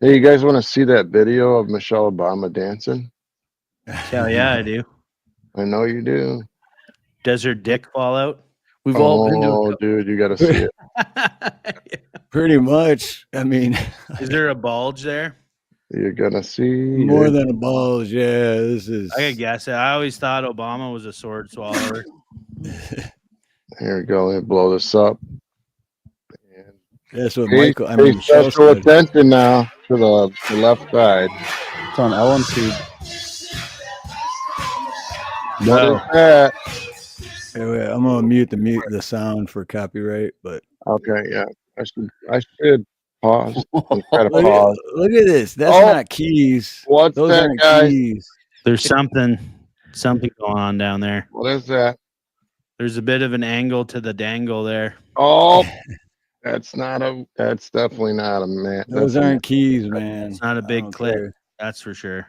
Hey, you guys want to see that video of Michelle Obama dancing? Hell yeah, I do. I know you do. Does her dick fall out? We've all been to Oh, dude, you got to see it. Pretty much. I mean, is there a bulge there? You're gonna see more than a bulge. Yeah, this is. I could guess it. I always thought Obama was a sword swallower. Here we go. Let me blow this up. That's what Pay special attention now to the left side. It's on Ellen Tube. What is that? Anyway, I'm gonna mute the sound for copyright, but okay, yeah, I should pause. Try to pause. Look at this. That's not keys. What's Those that, aren't guy? keys. There's something going on down there. What is that? There's a bit of an angle to the dangle there. Oh, that's definitely not a man. Those aren't keys, man. It's not a big clip. That's for sure.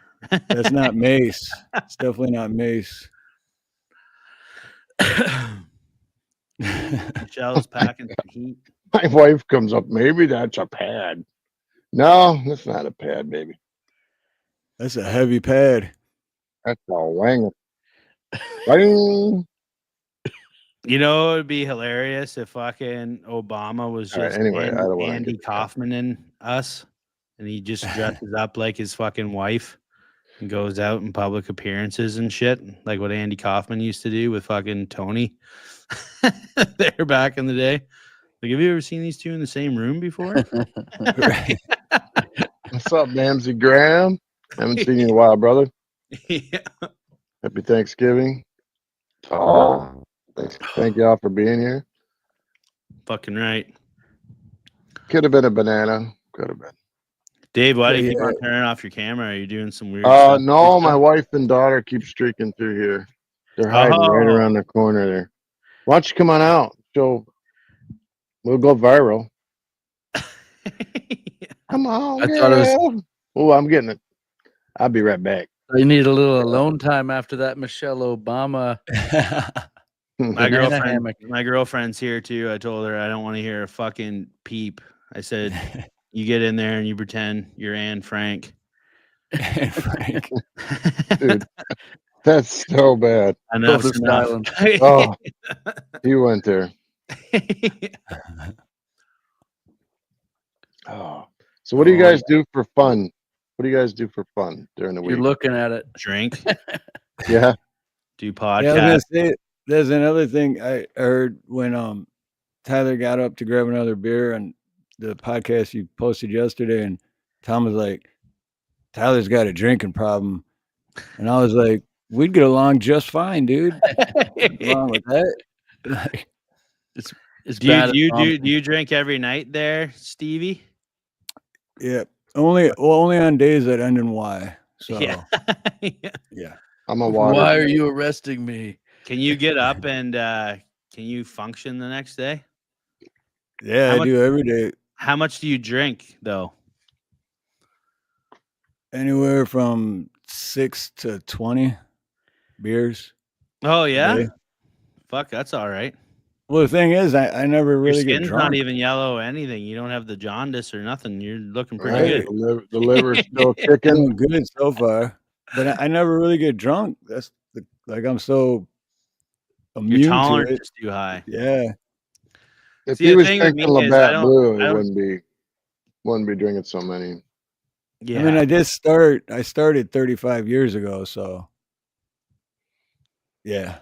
That's not Mace. It's definitely not Mace. Michelle's packing some heat. My wife comes up. Maybe that's a pad. No, that's not a pad, baby. That's a heavy pad. That's a wang. Wang. You know, it would be hilarious if fucking Obama was just Andy Kaufman in Us, and he just dresses up like his fucking wife and goes out in public appearances and shit, like what Andy Kaufman used to do with fucking Tony. They're back in the day. Like, have you ever seen these two in the same room before? Right. What's up, Mamsy Graham? Haven't seen you in a while, brother. Yeah. Happy Thanksgiving. Oh, thank y'all for being here. Fucking right. Could have been a banana. Could have been. Dave, why do you keep on turning off your camera? Are you doing some weird stuff? No, my wife and daughter keep streaking through here. They're hiding right around the corner there. Why don't you come on out? We'll go viral. Come on. I thought it was. Oh, I'm getting it. I'll be right back. You need a little alone time after that Michelle Obama. My girlfriend's here too. I told her I don't want to hear a fucking peep. I said, you get in there and you pretend you're Anne Frank. Anne Frank. Dude, that's so bad. Enough. Oh, you went there. Oh, so what do you guys do for fun? What do you guys do for fun during the week? You're looking at it. Drink. Yeah. Do podcasts. Yeah, I was gonna say, there's another thing I heard when Tyler got up to grab another beer on the podcast you posted yesterday, and Tom was like, Tyler's got a drinking problem. And I was like, we'd get along just fine, dude. What's wrong with that? Do you drink every night there, Stevie? Yeah. Only on days that end in Y. So yeah. I'm a water. Why are you arresting me? Can you get up and can you function the next day? Yeah, I do every day. How much do you drink though? Anywhere from 6 to 20 beers. Oh yeah. Fuck, that's all right. Well, the thing is, I never really Your get skin's drunk. not even yellow or anything. You don't have the jaundice or nothing. You're looking pretty good. The liver's still kicking. Good so far, but I never really get drunk. That's I'm so immune Your to tolerance it. is too high. Yeah. If he was drinking Labatt Blue, he wouldn't be drinking so many. Yeah. I mean, I started 35 years ago, so yeah.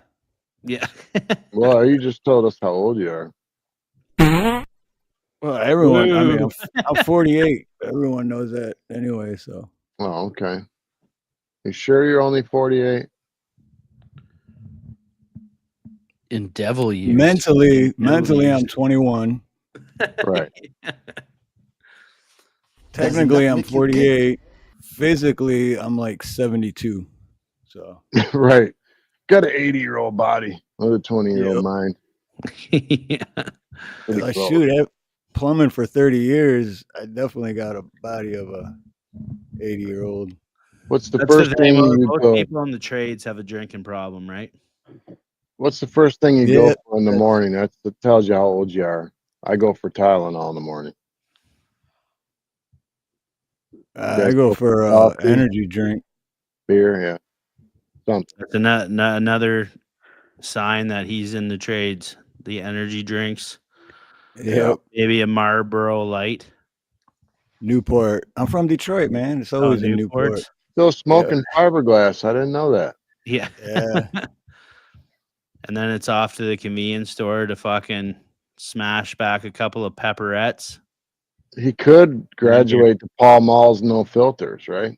Yeah. Well, you just told us how old you are. Well, everyone. I mean, I'm 48. Everyone knows that anyway. So. Oh, okay. You sure you're only 48? In devil years. Mentally, I'm 21. Right. Technically, I'm 48. physically, I'm like 72. So Right. Got an 80-year-old body with a 20-year-old mind. Yeah. Shoot, plumbing for 30 years, I definitely got a body of a 80-year-old. What's the first thing you most go? people in the trades have a drinking problem, right? What's the first thing you go for in the morning? That tells you how old you are. I go for Tylenol in the morning. I go for energy drink. Beer, yeah. Something. That's another sign that he's in the trades. The energy drinks. Yeah. Maybe a Marlboro Light. Newport. I'm from Detroit, man. It's always in Newport. Still smoking fiberglass. I didn't know that. Yeah. Yeah. And then it's off to the convenience store to fucking smash back a couple of pepperettes. He could graduate to Paul Mall's no filters, right?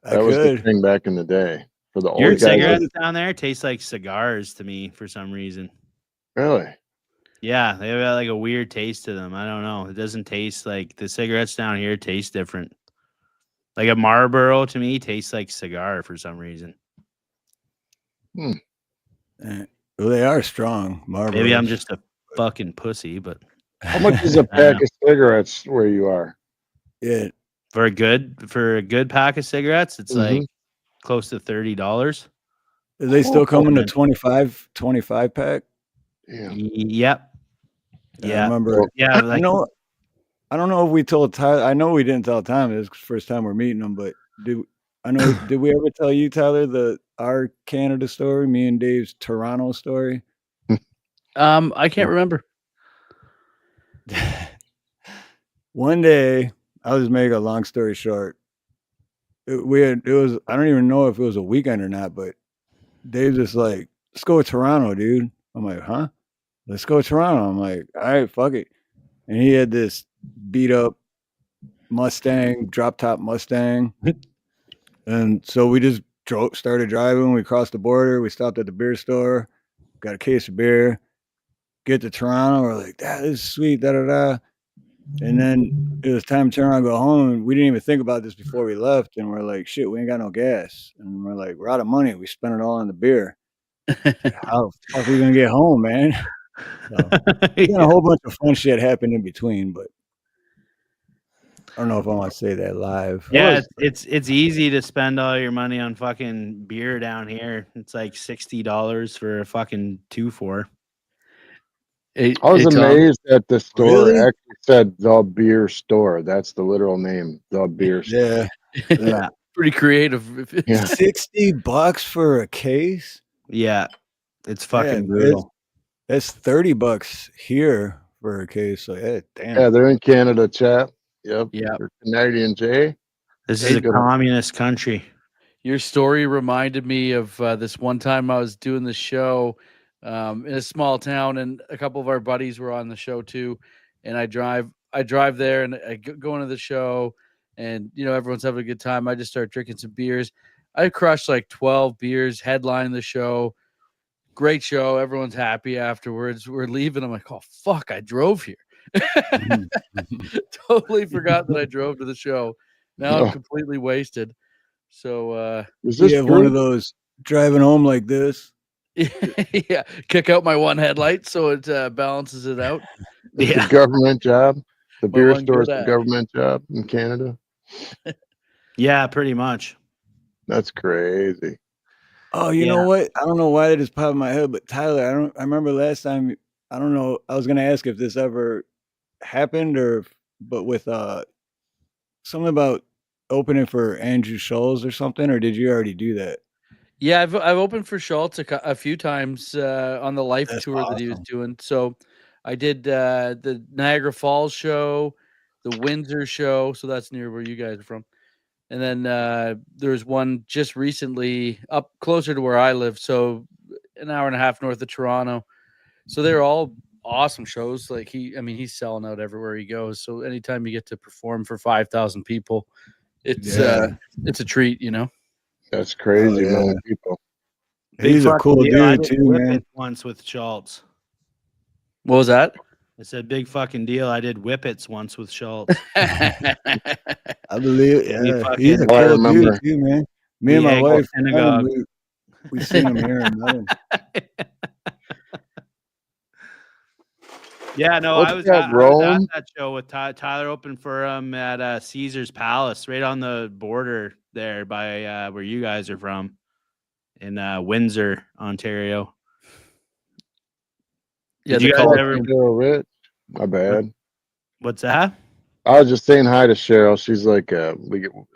That was the thing back in the day for the old guys. Your cigarettes down there taste like cigars to me for some reason. Really? Yeah, they have like a weird taste to them. I don't know. It doesn't taste like the cigarettes down here taste different. Like a Marlboro to me tastes like cigar for some reason. Well, they are strong. Marlboros. Maybe I'm just a fucking pussy, but how much is a pack of cigarettes where you are? Yeah. For a good pack of cigarettes, it's like close to $30. Are they still coming to 25 pack? Yeah. Yep. Yeah. I remember. Yeah. Like, I don't know if we told Tyler. I know we didn't tell Tom. It was the first time we're meeting him, but did we ever tell you, Tyler, our Canada story? Me and Dave's Toronto story? I can't remember. One day, I'll just make a long story short. It was, I don't even know if it was a weekend or not, but Dave's just like, let's go to Toronto, dude. I'm like, huh? Let's go to Toronto. I'm like, all right, fuck it. And he had this beat up Mustang, drop top Mustang. And so we just started driving. We crossed the border. We stopped at the beer store, got a case of beer, get to Toronto. We're like, that is sweet, da da da. And then it was time to turn around and go home. And we didn't even think about this before we left. And we're like, shit, we ain't got no gas. And we're like, we're out of money. We spent it all on the beer. How the fuck are we going to get home, man? So, a whole bunch of fun shit happened in between, but I don't know if I want to say that live. Yeah, it's easy to spend all your money on fucking beer down here. It's like $60 for a fucking 2-4. I was amazed that the store actually said the beer store. That's the literal name, the beer store. Yeah. Pretty creative. Yeah. $60 for a case? Yeah. It's fucking brutal. That's $30 here for a case. So damn. Yeah, they're in Canada, chat. Yep. Yeah. They're Canadian, Jay. This is a communist country. Your story reminded me of this one time I was doing the show in a small town, and a couple of our buddies were on the show too. And I drive there, and I go into the show, and everyone's having a good time. I just start drinking some beers. I crushed like 12 beers, headline the show. Great show. Everyone's happy afterwards. We're leaving. I'm like, oh fuck, I drove here. Totally forgot that I drove to the show. Now I'm completely wasted. So you have one of those driving home like this? Yeah, kick out my one headlight so it balances it out. It's a government job. The beer store is a government job in Canada. Yeah, pretty much. That's crazy. Oh, you know what? I don't know why that just popped in my head, but Tyler, I remember last time. I don't know. I was gonna ask if this ever happened, but with something about opening for Andrew Schultz or something, or did you already do that? Yeah, I've opened for Schultz a few times on the Life tour that he was doing. So I did the Niagara Falls show, the Windsor show. So that's near where you guys are from. And then there's one just recently up closer to where I live. So an hour and a half north of Toronto. So they're all awesome shows. Like he's selling out everywhere he goes. So anytime you get to perform for 5,000 people, it's a treat, That's crazy, man. People. He's a cool dude too, man. Once with Schultz. What was that? I said, big fucking deal. I did whippets once with Schultz. I believe. Yeah, he's a I cool remember. dude too, man. Me and my wife, we seen him here in Melbourne. Yeah, no, What's I was that, at Rome? that show with Tyler opened for him at Caesar's Palace, right on the border there by where you guys are from, in Windsor, Ontario. Yeah, Did you guys ever? Rich? My bad. What's that? I was just saying hi to Cheryl. She's like,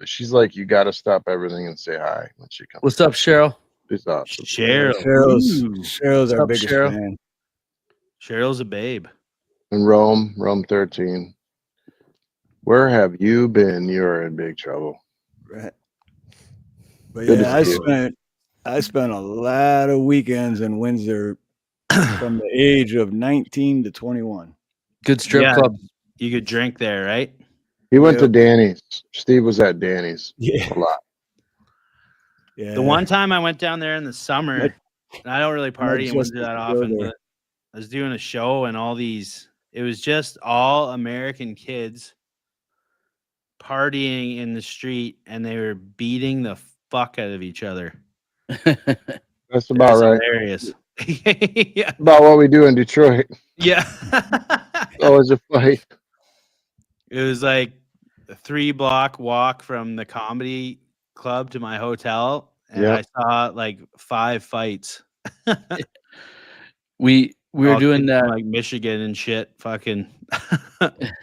she's like, you got to stop everything and say hi when she comes. What's up, Cheryl? She's awesome. Cheryl's our biggest Cheryl? fan. Cheryl's a babe. In Rome 13. Where have you been? You're in big trouble. Right. But Good yeah, to see you. I spent a lot of weekends in Windsor from the age of 19 to 21. Good strip club. You could drink there, right? He went to Danny's. Steve was at Danny's. Yeah. A lot. Yeah. The one time I went down there in the summer, and I don't really party in Windsor that often, but I was doing a show and it was just all American kids partying in the street, and they were beating the fuck out of each other. That's about right. Hilarious. Yeah. About what we do in Detroit. Yeah. Always a fight. It was like a 3-block walk from the comedy club to my hotel, and I saw like 5 fights. We were doing like Michigan and shit. Fucking.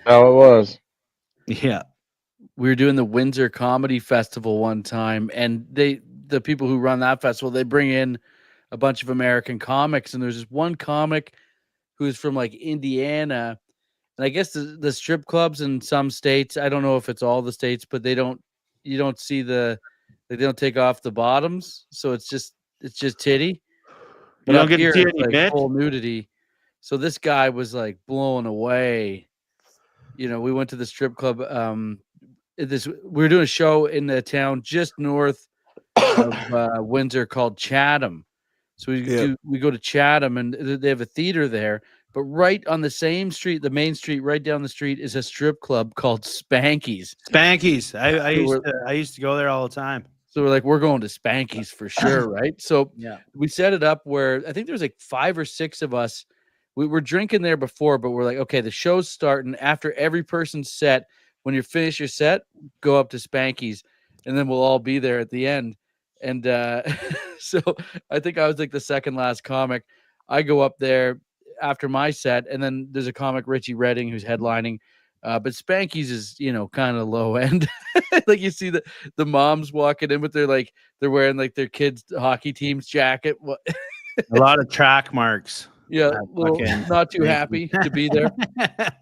How it was. Yeah. We were doing the Windsor Comedy Festival one time, and the people who run that festival, they bring in a bunch of American comics, and there's this one comic who's from like Indiana, and I guess the strip clubs in some states, I don't know if it's all the states, but you don't see they don't take off the bottoms, so it's just titty. But you don't up get here, titty, it's like bitch. full nudity. So this guy was like blown away. You know, we went to the strip club. We were doing a show in the town just north of Windsor called Chatham. So we go to Chatham, and they have a theater there. But right on the same street, the main street, right down the street, is a strip club called Spanky's. Spanky's. I used to go there all the time. So we're like, we're going to Spanky's for sure, right? So we set it up where I think there was like 5 or 6 of us. We were drinking there before, but we're like, okay, the show's starting. After every person's set, when you finish your set, go up to Spanky's, and then we'll all be there at the end. And so I think I was like the second last comic. I go up there after my set, and then there's a comic, Richie Redding, who's headlining. But Spanky's is, kind of low end. Like you see the moms walking in with they're wearing like their kids' hockey team's jacket. A lot of track marks. Yeah, not too happy to be there.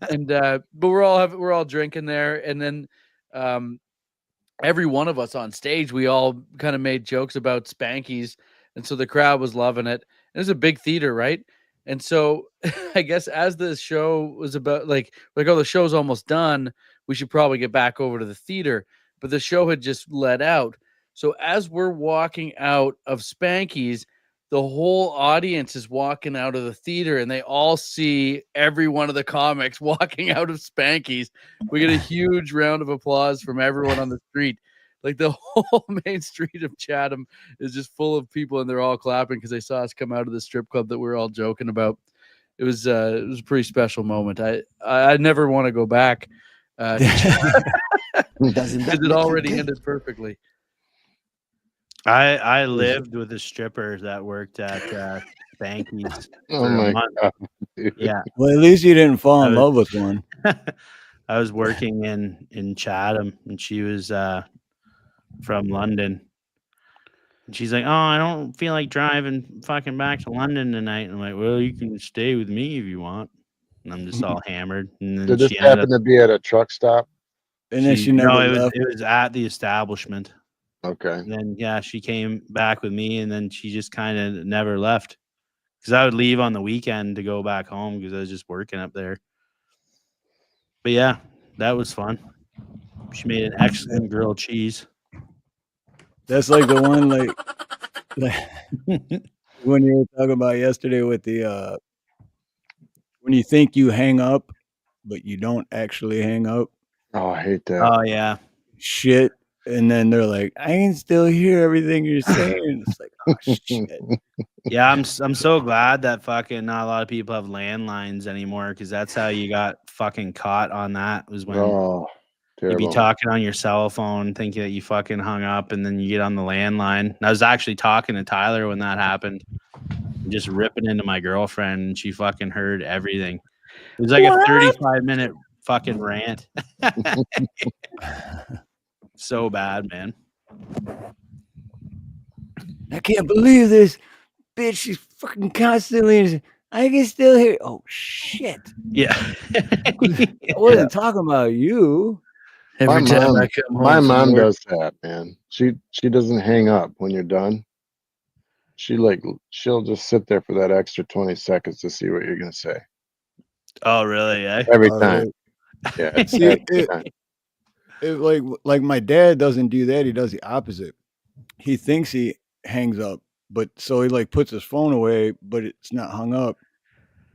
And but we're all drinking there, and then every one of us on stage, we all kind of made jokes about Spanky's, and so the crowd was loving it. It was a big theater, right? And so I guess as the show was about like, oh, the show's almost done, we should probably get back over to the theater. But the show had just let out. So as we're walking out of Spanky's, the whole audience is walking out of the theater, and they all see every one of the comics walking out of Spanky's. We get a huge round of applause from everyone on the street. Like the whole main street of Chatham is just full of people, and they're all clapping because they saw us come out of the strip club that we were all joking about. It was a pretty special moment. I never want to go back. Because it already ended perfectly. I lived with a stripper that worked at Spanky's. Oh my God. Dude. Yeah. Well, at least you didn't fall in love with one. I was working in Chatham, and she was from London. And she's like, "Oh, I don't feel like driving fucking back to London tonight." And I'm like, "Well, you can stay with me if you want." And I'm just all hammered. And then Did this happen to be at a truck stop? And then she never left. It was at the establishment. Okay. And then she came back with me, and then she just kind of never left, because I would leave on the weekend to go back home because I was just working up there. But yeah, that was fun. She made an excellent grilled cheese. That's like the one like when you were talking about yesterday with the when you think you hang up, but you don't actually hang up. Oh, I hate that. Oh yeah. Shit. And then they're like, I can still hear everything you're saying. It's like, oh shit. Yeah, I'm so glad that fucking not a lot of people have landlines anymore, because that's how you got fucking caught on that, was when you'd be talking on your cell phone thinking that you fucking hung up, and then you get on the landline. And I was actually talking to Tyler when that happened, just ripping into my girlfriend, and she fucking heard everything. It was like a 35-minute fucking rant. So bad, man. I can't believe this bitch. She's fucking constantly. I can still hear. Oh shit! Yeah, I wasn't talking about you. Every time I come home, my mom does that, man. She doesn't hang up when you're done. She'll just sit there for that extra 20 seconds to see what you're gonna say. Oh, really? Yeah. Every time. Yeah. See, like my dad doesn't do that. He does the opposite. He thinks he hangs up, but so he like puts his phone away, but it's not hung up.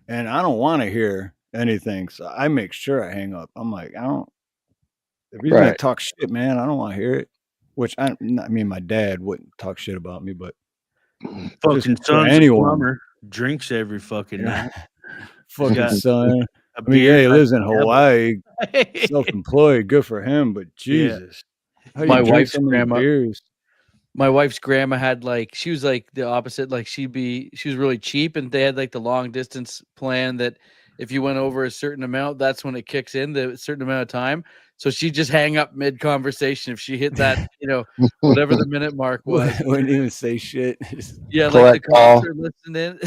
And I don't want to hear anything, so I make sure I hang up. I'm like, if he's gonna talk shit, man, I don't want to hear it. Which I mean, my dad wouldn't talk shit about me, but fucking son's anyone. A plumber, drinks every fucking night. Fucking son. I mean, yeah, he lives in Hawaii, self-employed. Good for him, but Jesus, my wife's grandma. My wife's grandma had she was like the opposite. Like she was really cheap, and they had like the long distance plan that if you went over a certain amount, that's when it kicks in, the certain amount of time. So she just hang up mid conversation if she hit that, whatever the minute mark was. Wouldn't even say shit. Yeah, like the cops are listening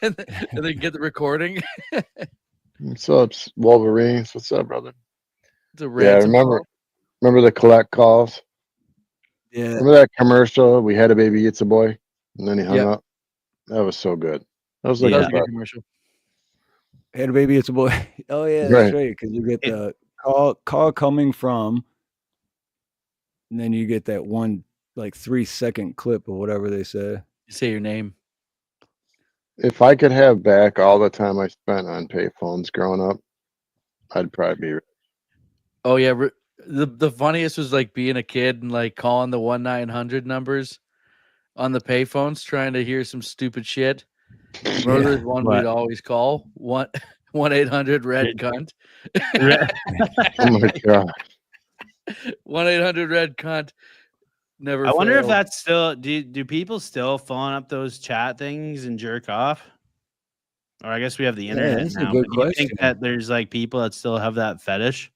and then get the recording. What's up, Wolverines? What's up, brother? Remember the collect calls? Yeah. Remember that commercial? We had a baby, it's a boy, and then he hung up. That was so good. That was like a good commercial. Had a baby, it's a boy. Oh yeah, that's right. Because you get the call coming from, and then you get that one 3-second clip or whatever they say. You say your name. If I could have back all the time I spent on payphones growing up, I'd probably be. Oh yeah, the funniest was being a kid and calling the 1-900 numbers on the payphones, trying to hear some stupid shit. Remember there's one we'd always call 1-800 red cunt. Oh my god. 1-800 red cunt. Never. I wonder if that's still. Do people still phone up those chat things and jerk off? Or I guess we have the internet that's now. a good Do you question. think that there's people that still have that fetish?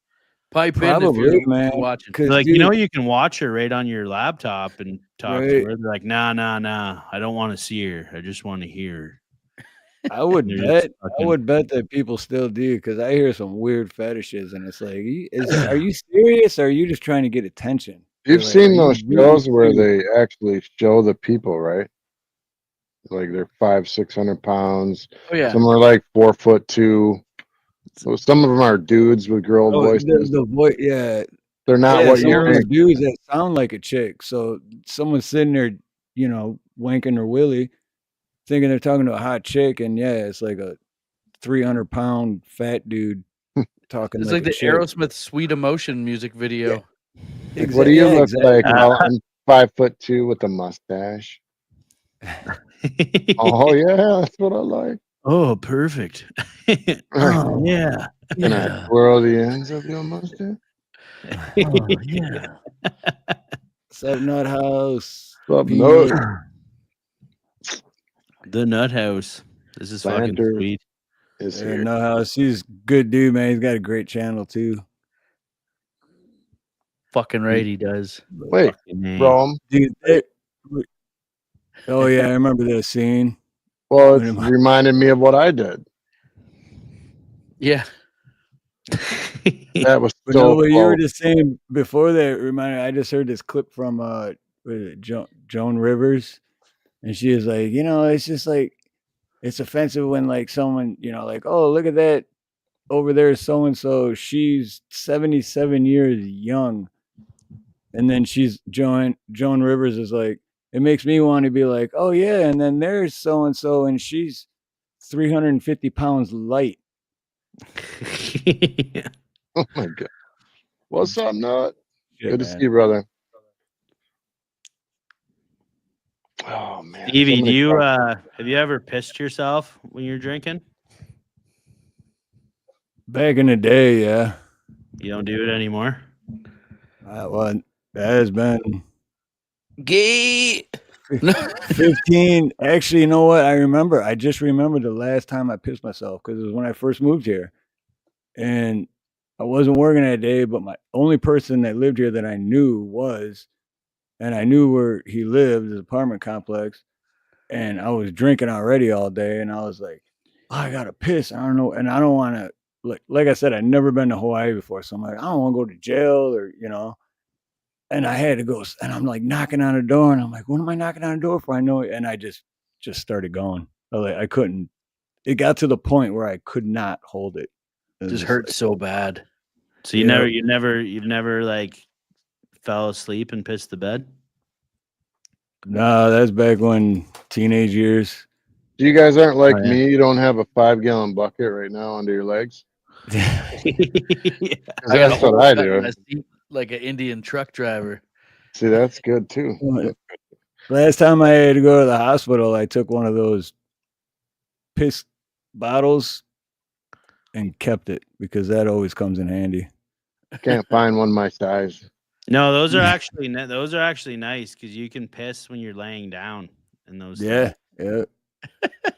Pipe Probably, in if you're man. watching. You can watch her right on your laptop and talk to her. They're like, nah. I don't want to see her. I just want to hear her. I would bet that people still do, because I hear some weird fetishes, and it's like, are you serious? Or are you just trying to get attention? You've seen those shows where they actually show the people, right? Like they're 500-600 pounds. Oh yeah. Some are 4'2". So some of them are dudes with girl voices. The voice, yeah. They're not what you think. Dudes that sound like a chick. So someone's sitting there, wanking their willy, thinking they're talking to a hot chick, and it's like a 300-pound fat dude talking. It's like the chick. Aerosmith "Sweet Emotion" music video. Yeah. Exactly. What do you look like? I'm 5'2" with a mustache. Oh yeah, that's what I like. Oh, perfect. Oh yeah. Can I twirl the ends of your mustache? Oh yeah. Sup, Nut House? Sup, Nut? The Nut House. This is fucking sweet. Nut House. He's a good dude, man. He's got a great channel too. Fucking right, he does. Wait, Rome, dude. Oh yeah, I remember that scene. Well, it reminded me of what I did. Yeah. That was so what you were just saying before that reminded. I just heard this clip from Joan Rivers, and she was like, it's just it's offensive when someone, oh, look at that over there, so and so, she's 77 years young, and then Joan Rivers is like, it makes me want to be like, oh yeah, and then there's so and so, and she's 350 pounds light. Oh my god. What's up, Nut? Yeah, Good to man. see you, brother. Oh man. Stevie, do you have you ever pissed yourself when you're drinking? Back in the day, yeah. You don't do it anymore? Well, that has been Gay. 15. Actually, you know what? I just remember the last time I pissed myself because it was when I first moved here. And I wasn't working that day, but my only person that lived here that I knew was, and I knew where he lived, his apartment complex. And I was drinking already all day, and I was like, oh, I gotta piss. I don't know, and I don't want to. Like I said, I'd never been to Hawaii before, so I'm like, I don't want to go to jail or And I had to go, and I'm like knocking on the door, and I'm like, what am I knocking on the door for? I know it, and I just started going. I couldn't. It got to the point where I could not hold it. It just hurt so bad. So you've never like fell asleep and pissed the bed? No, that's back when teenage years. You guys aren't like me. You don't have a 5-gallon bucket right now under your legs. I That's what I do. Like an Indian truck driver. See, that's good too. Last time I had to go to the hospital, I took one of those piss bottles and kept it because that always comes in handy. Can't find one my size. No, those are actually nice because you can piss when you're laying down in those. Yeah. They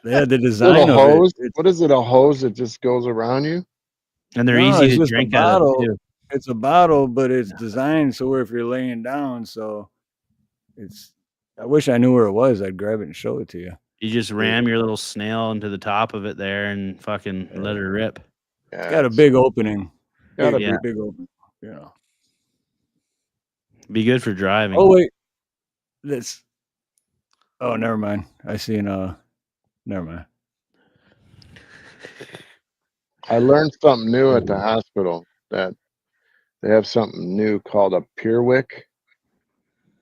had the design of hose. it. What is it? A hose that just goes around you? And they're easy to drink out of too. It's a bottle, but it's designed so where if you're laying down, so it's. I wish I knew where it was. I'd grab it and show it to you. You just ram your little snail into the top of it there and fucking let her rip. Yeah, it's got a big opening. Got a big opening. Yeah. Be good for driving. Oh wait, this. Oh, never mind. I see never mind. I learned something new at the hospital that they have something new called a Peerwick,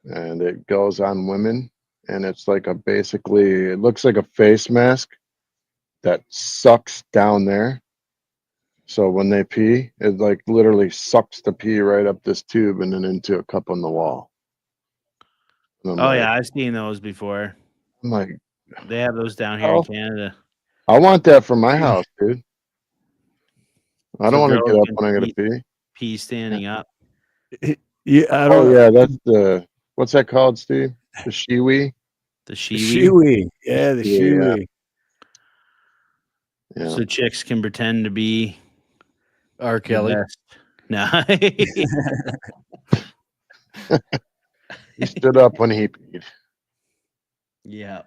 and it goes on women, and it's like it looks like a face mask that sucks down there. So when they pee, it like literally sucks the pee right up this tube and then into a cup on the wall. Yeah, I've seen those before. I'm like, they have those down here in Canada. I want that for my house, dude. I don't want to get up when I gotta pee. Pee standing up. Yeah, that's the what's that called, Steve? The shiwi. The shiwi. Yeah, the shiwi. Yeah. So chicks can pretend to be R. Kelly. No. He stood up when he peed. Yeah.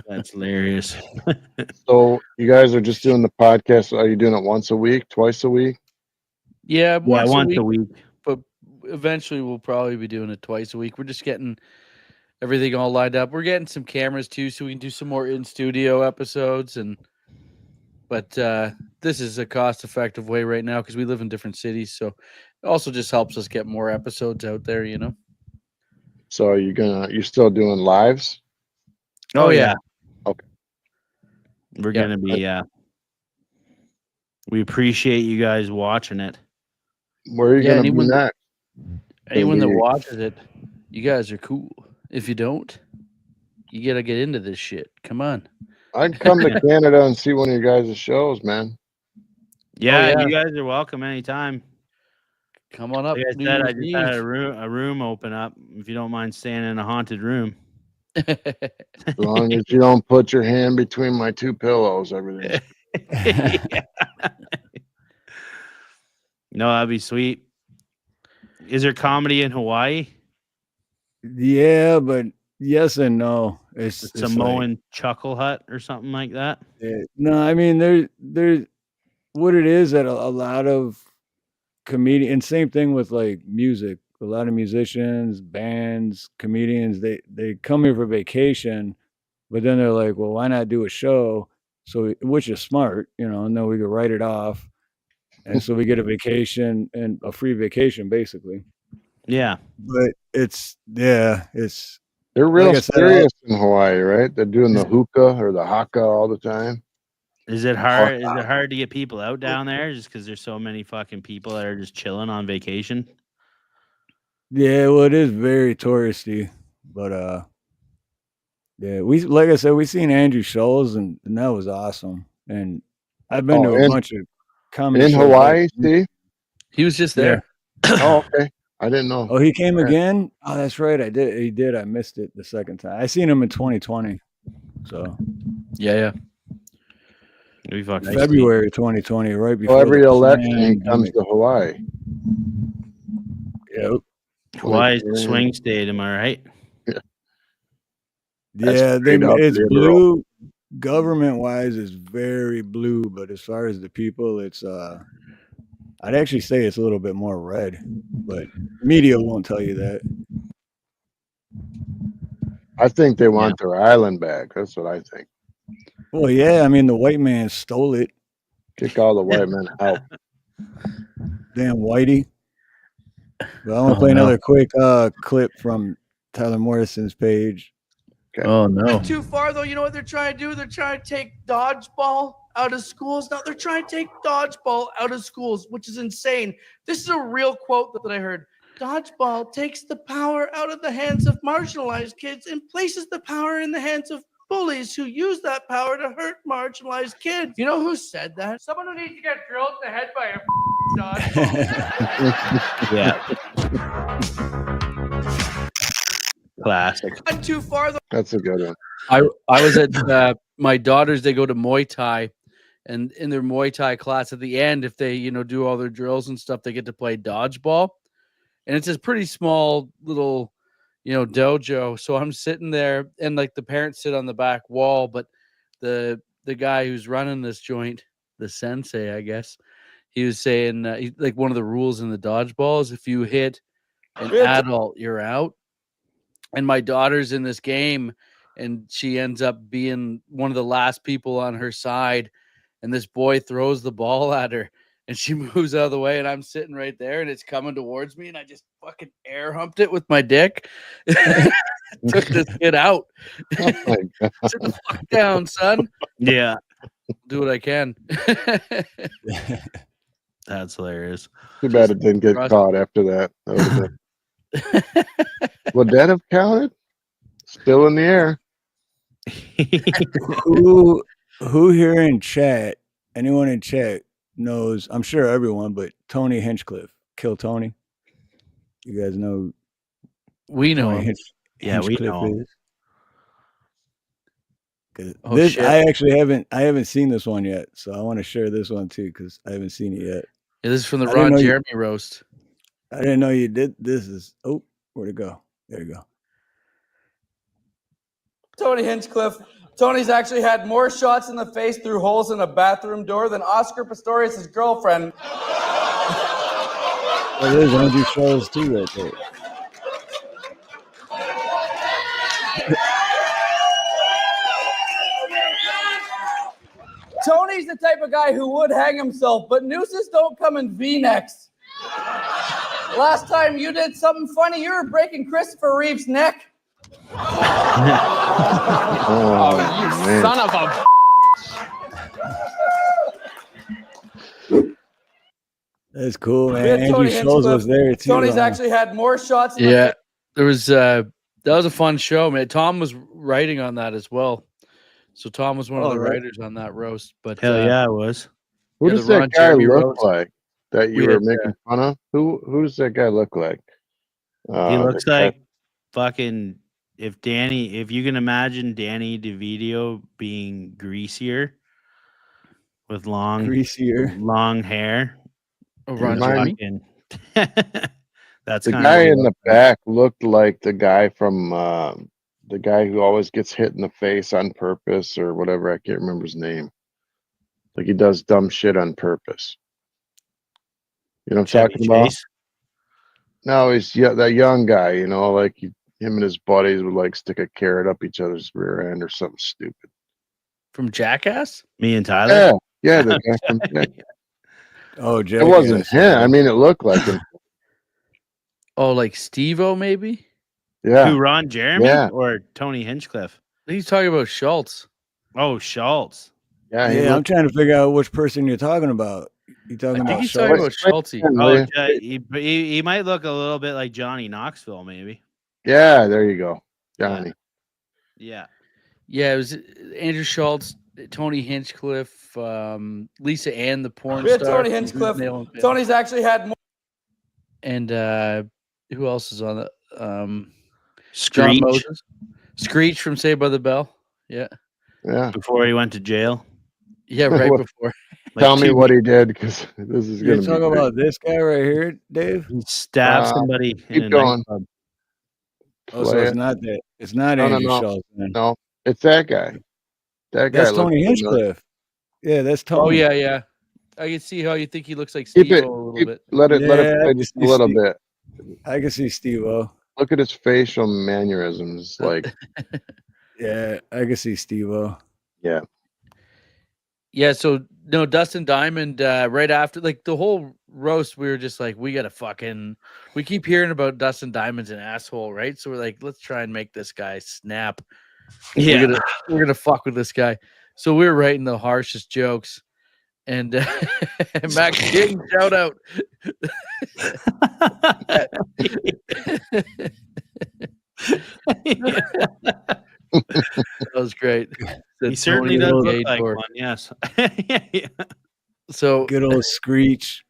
That's hilarious. So you guys are just doing the podcast. Are you doing it once a week, twice a week? Yeah, once a week. But eventually we'll probably be doing it twice a week. We're just getting everything all lined up. We're getting some cameras too, so we can do some more in-studio episodes. But this is a cost-effective way right now because we live in different cities. So it also just helps us get more episodes out there, So are you're still doing lives? Oh yeah. Okay. We're gonna be we appreciate you guys watching it. Where are you gonna be next? Anyone that watches it, you guys are cool. If you don't, you gotta get into this shit. Come on. I'd come to Canada and see one of your guys' shows, man. Yeah, you guys are welcome anytime. Come on up. Like I said, I just had a room open up. If you don't mind staying in a haunted room. As long as you don't put your hand between my two pillows, everything. No, that'd be sweet. Is there comedy in Hawaii? Yeah, but yes and no. It's Samoan Chuckle Hut or something like that. No, I mean there's what it is that a lot of comedians. Same thing with like music. A lot of musicians, bands, comedians, they come here for vacation, but then they're like, well, why not do a show? So, which is smart, and then we could write it off. And so we get a vacation and a free vacation, basically. Yeah. But they're real serious in Hawaii, right? They're doing the hookah or the haka all the time. Is it hard? Is it hard to get people out down there just because there's so many fucking people that are just chilling on vacation? Yeah, well, it is very touristy, but yeah, like I said, we seen Andrew Scholes, and that was awesome. And I've been to a bunch of comedy in shows Hawaii. Steve, he was just there. Oh, okay. I didn't know. Oh, he came again? Oh, that's right. I did. He did. I missed it the second time. I seen him in 2020. So yeah. February 2020, right before every election he comes to Hawaii. Yep. Hawaii's the swing state, am I right? Yeah, it's blue. Government wise, it's very blue, but as far as the people, it's I'd actually say it's a little bit more red, but media won't tell you that. I think they want their island back. That's what I think. Well, yeah, I mean the white man stole it. Kick all the white men out. Damn whitey. But I'm gonna play another quick clip from Tyler Morrison's page. Okay. Oh no. Too far though, you know what they're trying to do? They're trying to take dodgeball out of schools. Now they're trying to take dodgeball out of schools, which is insane. This is a real quote that I heard. Dodgeball takes the power out of the hands of marginalized kids and places the power in the hands of bullies who use that power to hurt marginalized kids. You know who said that? Someone who needs to get drilled in the head by a dodgeball. Yeah. Classic. Not too far though. That's a good one. I was at my daughters. They go to Muay Thai, and in their Muay Thai class at the end, if they do all their drills and stuff, they get to play dodgeball, and it's a pretty small little dojo. So I'm sitting there, and like the parents sit on the back wall, but the guy who's running this joint, the sensei, I guess, he was saying like one of the rules in the dodgeball is if you hit an adult, you're out. And my daughter's in this game, and she ends up being one of the last people on her side. And this boy throws the ball at her, and she moves out of the way. And I'm sitting right there, and it's coming towards me, and I just fucking air humped it with my dick. Took this kid out. Oh my God. Sit the fuck down, son. Yeah. Do what I can. That's hilarious. Too bad it didn't get caught after that. Would that have counted? Still in the air. Who here in chat? Anyone in chat knows? I'm sure everyone, but Tony Hinchcliffe, Kill Tony. You guys know? We know him. We know him. I actually haven't seen this one yet, so I want to share this one too because I haven't seen it yet. Yeah, this is from the Ron Jeremy roast. I didn't know you did. This is where'd it go? There you go. Tony Hinchcliffe. Tony's actually had more shots in the face through holes in a bathroom door than Oscar Pistorius' girlfriend. Well, there's Andrew Scholes too right there. Tony's the type of guy who would hang himself, but nooses don't come in V-necks. Last time you did something funny, you were breaking Christopher Reeve's neck. Oh, you son of a... That's cool, man. Andrew Scholes was there too. Tony's actually had more shots. There was that was a fun show, man. Tom was writing on that as well. So Tom was one of the writers on that roast. But hell yeah, it was. Who does that guy look like that you were making fun of? Who does that guy look like? He looks like fucking if you can imagine Danny DeVito being greasier with long hair. Oh, fucking, that's the guy in the back looked like the guy from the guy who always gets hit in the face on purpose or whatever. I can't remember his name. Like he does dumb shit on purpose. You know what I'm talking about? No, he's that young guy, like him and his buddies would like stick a carrot up each other's rear end or something stupid. From Jackass? Me and Tyler? Yeah, the guy from Jackass. Oh, Jackass. It wasn't him. I mean, it looked like him. Oh, like Steve-O maybe? Yeah. Who, Ron Jeremy or Tony Hinchcliffe? He's talking about Schultz. Oh, Schultz. Yeah, I'm trying to figure out which person you're talking about. You talking I think about he's talking about Schultz? Schulte. Oh, he might look a little bit like Johnny Knoxville, maybe. Yeah, there you go, Johnny. Yeah. Yeah, it was Andrew Schultz, Tony Hinchcliffe, Lisa Ann, the porn We had star. Tony Hinchcliffe. Tony's actually had more. And who else is on it? Screech. John Moses. Screech from Saved by the Bell. Yeah. Yeah. Before he went to jail. Yeah, right before. Tell me what he did, because this is You're going to be talking great. about this guy right here, Dave? He stabbed somebody in a Keep going. nightclub. Oh, so it's not that. It's not Andrew Schultz. No, it's that guy. That guy. That's Tony Hinchcliffe. Yeah, that's Tony. Oh yeah. I can see how you think he looks like Steve-O a little bit. Let it play just a little bit. I can see Steve-O. Look at his facial mannerisms, like. Yeah, I can see Steve-O. Yeah. Yeah, so no, Dustin Diamond, right after like the whole roast, we were just like, we keep hearing about Dustin Diamond's an asshole, right? So we're like, let's try and make this guy snap. Yeah. We're gonna fuck with this guy. So we were writing the harshest jokes. And Max King, shout out. That was great. He certainly does look like one, yes. Yeah. So good old Screech.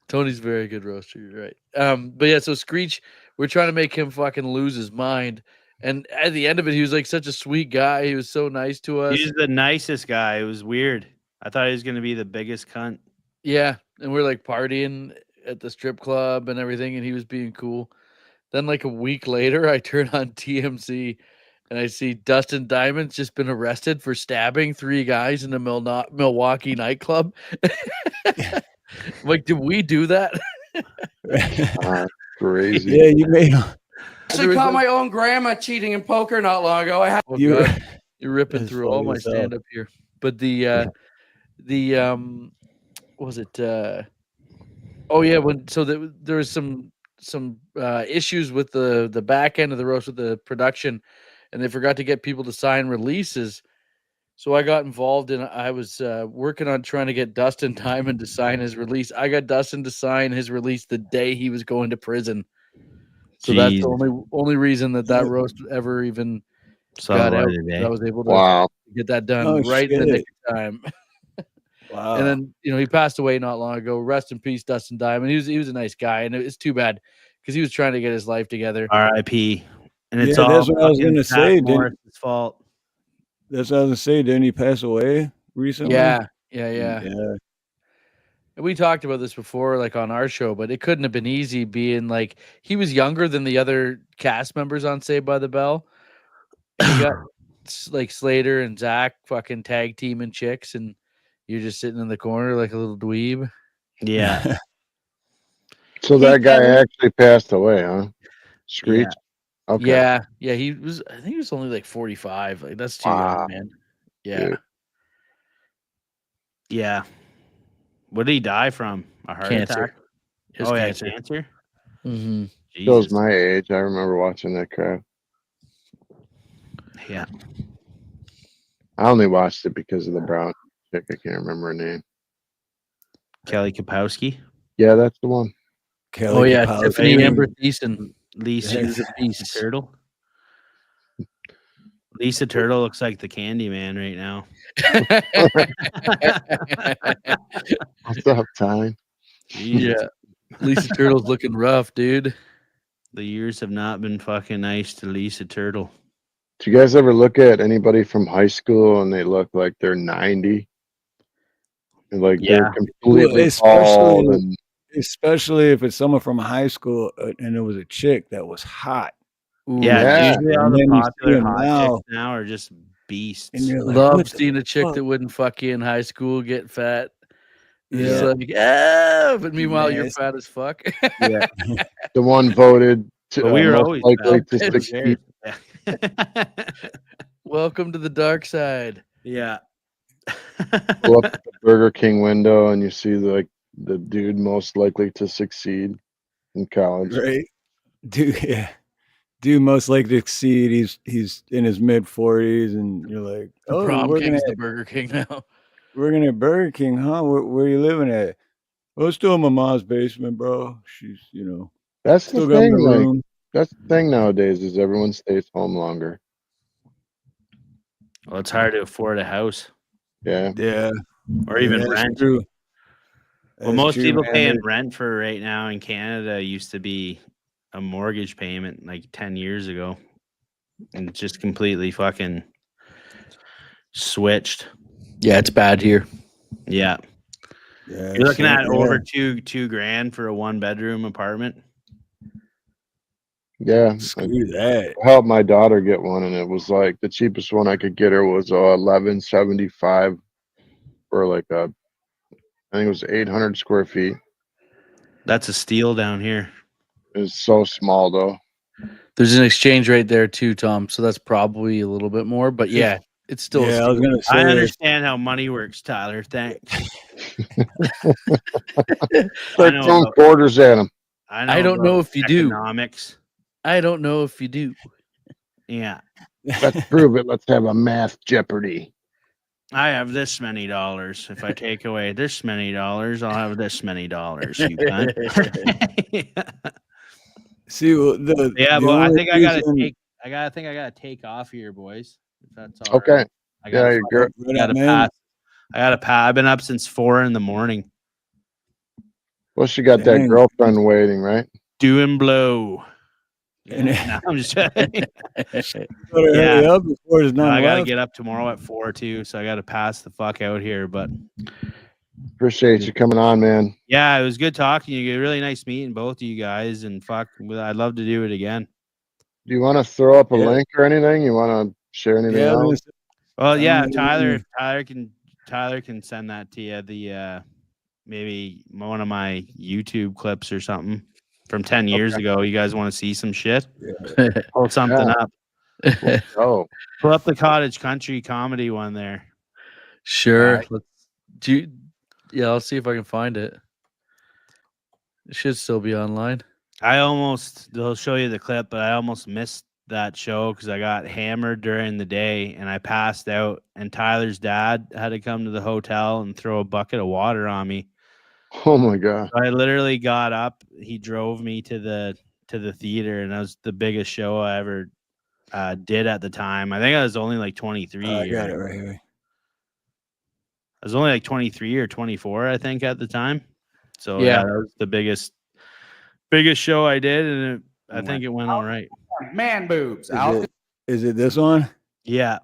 Tony's a very good roaster, you're right. But yeah, so Screech, we're trying to make him fucking lose his mind. And at the end of it, he was like such a sweet guy. He was so nice to us. He's the nicest guy. It was weird. I thought he was going to be the biggest cunt. Yeah, and we're like partying at the strip club and everything, and he was being cool. Then like a week later, I turn on TMZ and I see Dustin Diamond's just been arrested for stabbing 3 guys in a Milwaukee nightclub. I'm like, did we do that? Crazy. Yeah, you made. I actually caught my own grandma cheating in poker not long ago. You're ripping through all my stand up here. But the was it oh yeah, there was some issues with the back end of the roast with the production, and they forgot to get people to sign releases. So I got involved and I was working on trying to get Dustin Diamond to sign his release. I got Dustin to sign his release the day he was going to prison. So that's the only reason that roast ever even got out. I was able to get that done right in the nick of time. Wow. And then he passed away not long ago. Rest in peace, Dustin Diamond. He was a nice guy, and it's too bad because he was trying to get his life together. R.I.P. And it's all that's what I was gonna say. Morrison's fault. That's what I was gonna say. Didn't he pass away recently? Yeah. And we talked about this before, like on our show, but it couldn't have been easy being like he was younger than the other cast members on Saved by the Bell. You got like Slater and Zach fucking tag teaming chicks, and you're just sitting in the corner like a little dweeb. Yeah. So that guy actually passed away, huh? Screech? Yeah. Okay. Yeah. He was, I think he was only like 45. Like that's too young, man. Yeah. Dude. Yeah. What did he die from? A heart attack? Cancer. Mm-hmm. Shows my age. I remember watching that crap. Yeah. I only watched it because of the brown chick. I can't remember her name. Kelly Kapowski. Yeah, that's the one. Kelly Kapowski. Tiffany Amber Thiessen. Lisa Turtle. Lisa Turtle looks like the Candyman right now. What's up, Ty? Yeah. Lisa Turtle's looking rough, dude. The years have not been fucking nice to Lisa Turtle. Do you guys ever look at anybody from high school and they look like they're 90? And like they're completely bald especially if it's someone from high school and it was a chick that was hot. Ooh, usually all the popular hot chicks now are just beasts. And you're like, love seeing a chick that wouldn't fuck you in high school get fat. Yeah. Like, but meanwhile you're fat as fuck. Yeah. The one voted to we were always likely to succeed. Welcome to the dark side. Yeah. Go up to the Burger King window and you see the dude most likely to succeed in college. Right. Dude most likely to succeed. He's in his mid-40s and you're like, Prom King's the Burger King now. Working at Burger King, huh? Where are you living at? Oh, still in my mom's basement, bro. She's, That's the still got my thing. Like, room. that's the thing nowadays is everyone stays home longer. Well, it's hard to afford a house. Yeah. Yeah. Or even rent. True. Well, most people paying rent for right now in Canada used to be a mortgage payment like 10 years ago. And just completely fucking switched. Yeah, it's bad here. Yeah. You're looking at over two grand for a 1-bedroom apartment. Yeah. Screw that. I helped my daughter get one, and it was like the cheapest one I could get her was $11.75 for like I think it was 800 square feet. That's a steal down here. It's so small though. There's an exchange rate there too, Tom. So that's probably a little bit more, but yeah, it's still. Yeah, I was gonna say. I understand how money works, Tyler. Thanks. Start throwing quarters at them. I don't know if you do. Economics. I don't know if you do. Yeah. Let's prove it. Let's have a math Jeopardy. I have this many dollars. If I take away this many dollars, I'll have this many dollars. You cunt. See, well, I think I gotta take off here, boys. If that's all okay. Right. I gotta pass. I gotta pass. I've been up since 4 a.m. Well, she got that girlfriend waiting, right? Doing blow. Yeah, I'm just yeah. Before it's not I gotta get up tomorrow at 4 too, so I gotta pass the fuck out here. But appreciate you coming on, man. Yeah, it was good talking to you. Really nice meeting both of you guys, and fuck, I'd love to do it again. Do you want to throw up a link or anything? You want to share anything else? Well, yeah, Tyler can send that to you. The maybe one of my YouTube clips or something from 10 years ago. You guys want to see some shit? Yeah. Pull something up. Oh, pull up the Cottage Country comedy one there. Sure. I'll see if I can find it. It should still be online. They'll show you the clip, but I almost missed that show because I got hammered during the day and I passed out, and Tyler's dad had to come to the hotel and throw a bucket of water on me. Oh my God. So I literally got up. He drove me to the theater, and that was the biggest show I ever did at the time. I think I was only like 23. I got it right here. I was only like 23 or 24, I think, at the time. So yeah, that was the biggest show I did, and I think it went all right. Man boobs. Is it this one? Yeah.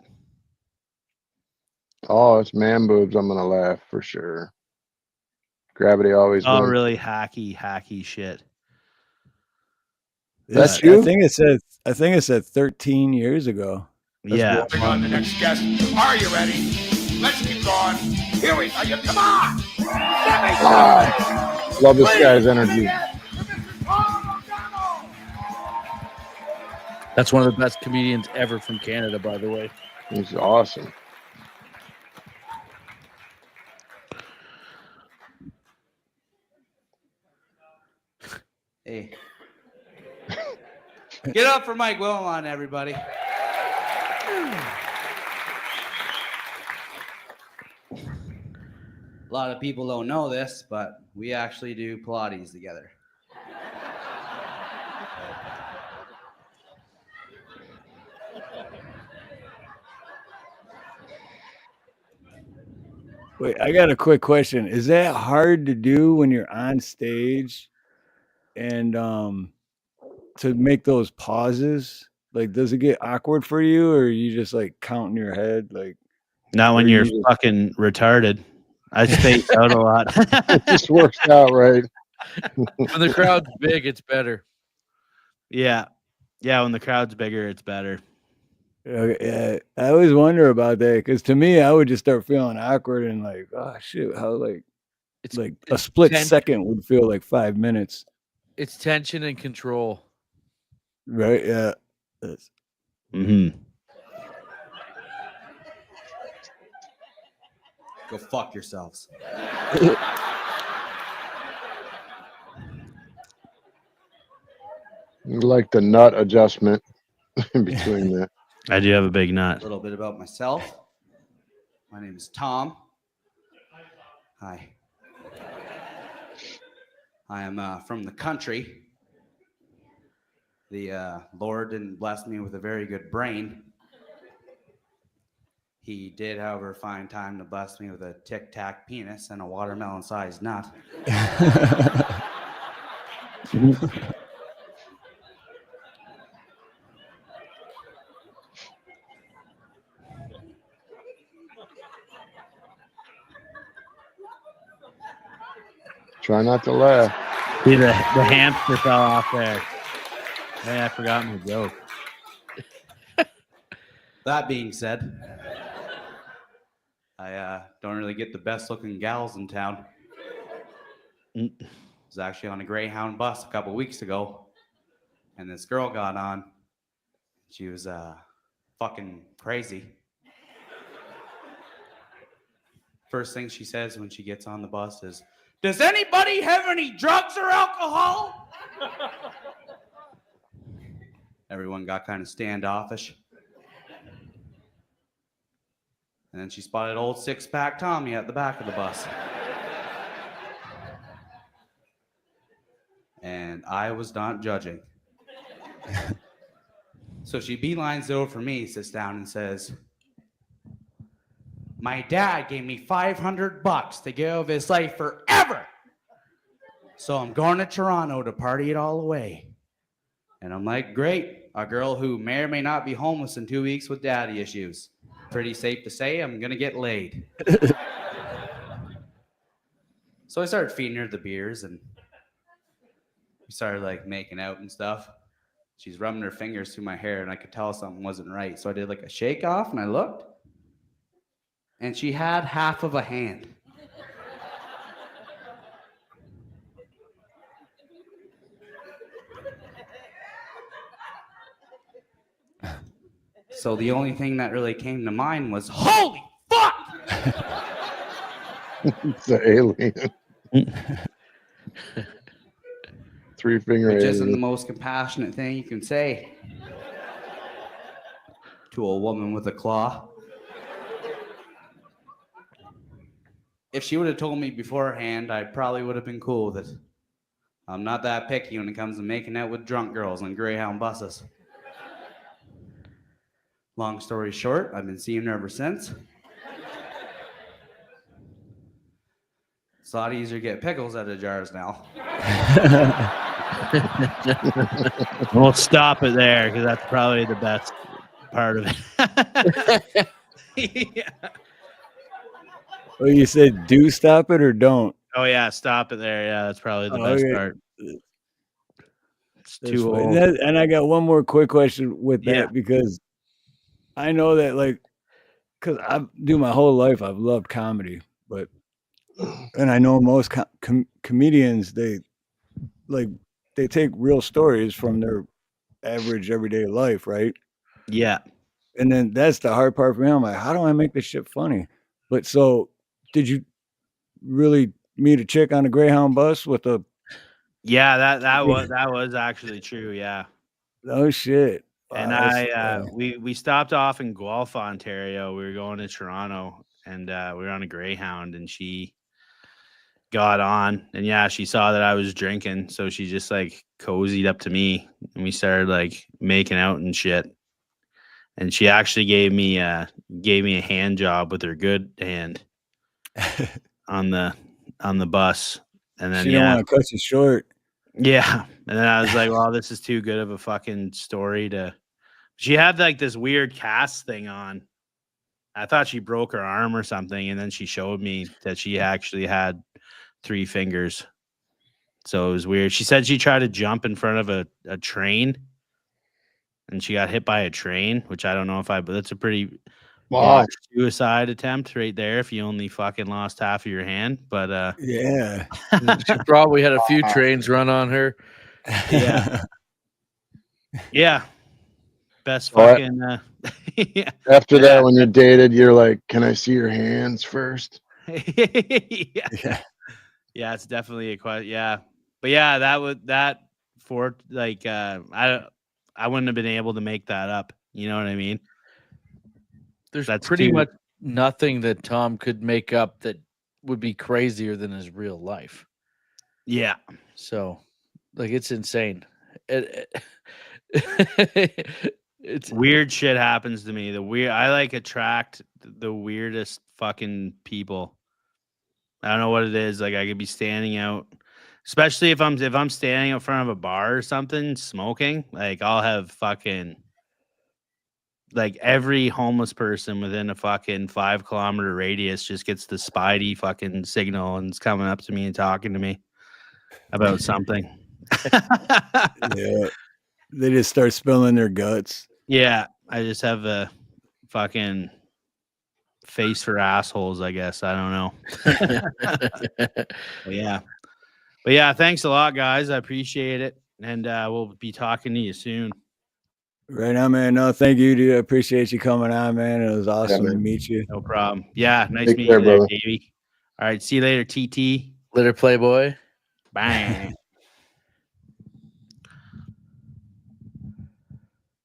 Oh, it's man boobs. I'm gonna laugh for sure. Gravity always wins. Really hacky shit. That's you? I think it said 13 years ago. Yeah. Bring on the next guest. Are you ready? Let's keep going. Here we go. Come on. Love this guy's energy. That's one of the best comedians ever from Canada, by the way. He's awesome. Hey. Get up for Mike Wilmon, everybody. A lot of people don't know this, but we actually do Pilates together. Wait, I got a quick question. Is that hard to do when you're on stage and to make those pauses? Like, does it get awkward for you, or are you just like counting your head? Like, not when you're fucking retarded. I space out a lot. It just works out right. When the crowd's big, it's better. Yeah. When the crowd's bigger, it's better. Yeah, I always wonder about that, because to me, I would just start feeling awkward and like, oh shit, how it's like a split second would feel like 5 minutes. It's tension and control. Right? Yeah. Mm-hmm. Go fuck yourselves. Like the nut adjustment in between that. I do have a big nut. A little bit about myself. My name is Tom. Hi. I am from the country. The Lord didn't bless me with a very good brain. He did, however, find time to bless me with a tic-tac penis and a watermelon-sized nut. Try not to laugh. See, the hamster fell off there. Hey, I forgot my joke. That being said, I don't really get the best looking gals in town. I was actually on a Greyhound bus a couple weeks ago, and this girl got on. She was fucking crazy. First thing she says when she gets on the bus is, "Does anybody have any drugs or alcohol?" Everyone got kind of standoffish. And then she spotted old six-pack Tommy at the back of the bus. And I was not judging. So she beelines over for me, sits down and says, "My dad gave me $500 to give his life forever. So I'm going to Toronto to party it all away." And I'm like, great. A girl who may or may not be homeless in 2 weeks with daddy issues. Pretty safe to say I'm going to get laid. So I started feeding her the beers and we started like making out and stuff. She's rubbing her fingers through my hair and I could tell something wasn't right. So I did like a shake off and I looked and she had half of a hand. So the only thing that really came to mind was, holy fuck! It's an alien. 3-finger alien. Which isn't the most compassionate thing you can say to a woman with a claw. If she would have told me beforehand, I probably would have been cool with it. I'm not that picky when it comes to making out with drunk girls on Greyhound buses. Long story short, I've been seeing her ever since. It's a lot easier to get pickles out of jars now. We'll stop it there because that's probably the best part of it. Yeah. Well, you said do stop it or don't? Oh, yeah, stop it there. Yeah, that's probably the best part. It's too old. And I got one more quick question with that because I know that, like, because I do my whole life, I've loved comedy, and I know most comedians, they take real stories from their average everyday life, right? Yeah. And then that's the hard part for me. I'm like, how do I make this shit funny? But so, did you really meet a chick on a Greyhound bus with a? Yeah, that was actually true. Yeah. Oh shit. And we stopped off in Guelph, Ontario. We were going to Toronto, and we were on a Greyhound, and she got on, and yeah, she saw that I was drinking, so she just like cozied up to me, and we started like making out and shit. And she actually gave me a hand job with her good hand on the bus, and then she didn't want to cut you short. Yeah, and then I was like, well, this is too good of a fucking story to. She had like this weird cast thing on. I thought she broke her arm or something, and then she showed me that she actually had 3 fingers. So it was weird. She said she tried to jump in front of a train, and she got hit by a train, which I don't know but that's a pretty suicide attempt right there if you only fucking lost half of your hand. But yeah. She probably had a few trains run on her. Yeah. Yeah. Best fucking yeah. After that, when you're dated, you're like, can I see your hands first? Yeah, it's definitely a question. Yeah, but yeah, I wouldn't have been able to make that up. You know what I mean? There's pretty much nothing that Tom could make up that would be crazier than his real life. Yeah. So, like, it's insane. It's weird shit happens to me. I like attract the weirdest fucking people. I don't know what it is. Like I could be standing out, especially if I'm standing in front of a bar or something, smoking. Like I'll have fucking like every homeless person within a fucking 5 kilometer radius just gets the Spidey fucking signal and is coming up to me and talking to me about something. Yeah. They just start spilling their guts. Yeah. I just have a fucking face for assholes, I guess. I don't know. But yeah, thanks a lot, guys. I appreciate it. And we'll be talking to you soon. Right on, man. No, thank you, dude. I appreciate you coming on, man. It was awesome to meet you. No problem. Yeah, nice meeting you there, Davey. All right, see you later, TT. Later, Playboy. Bye.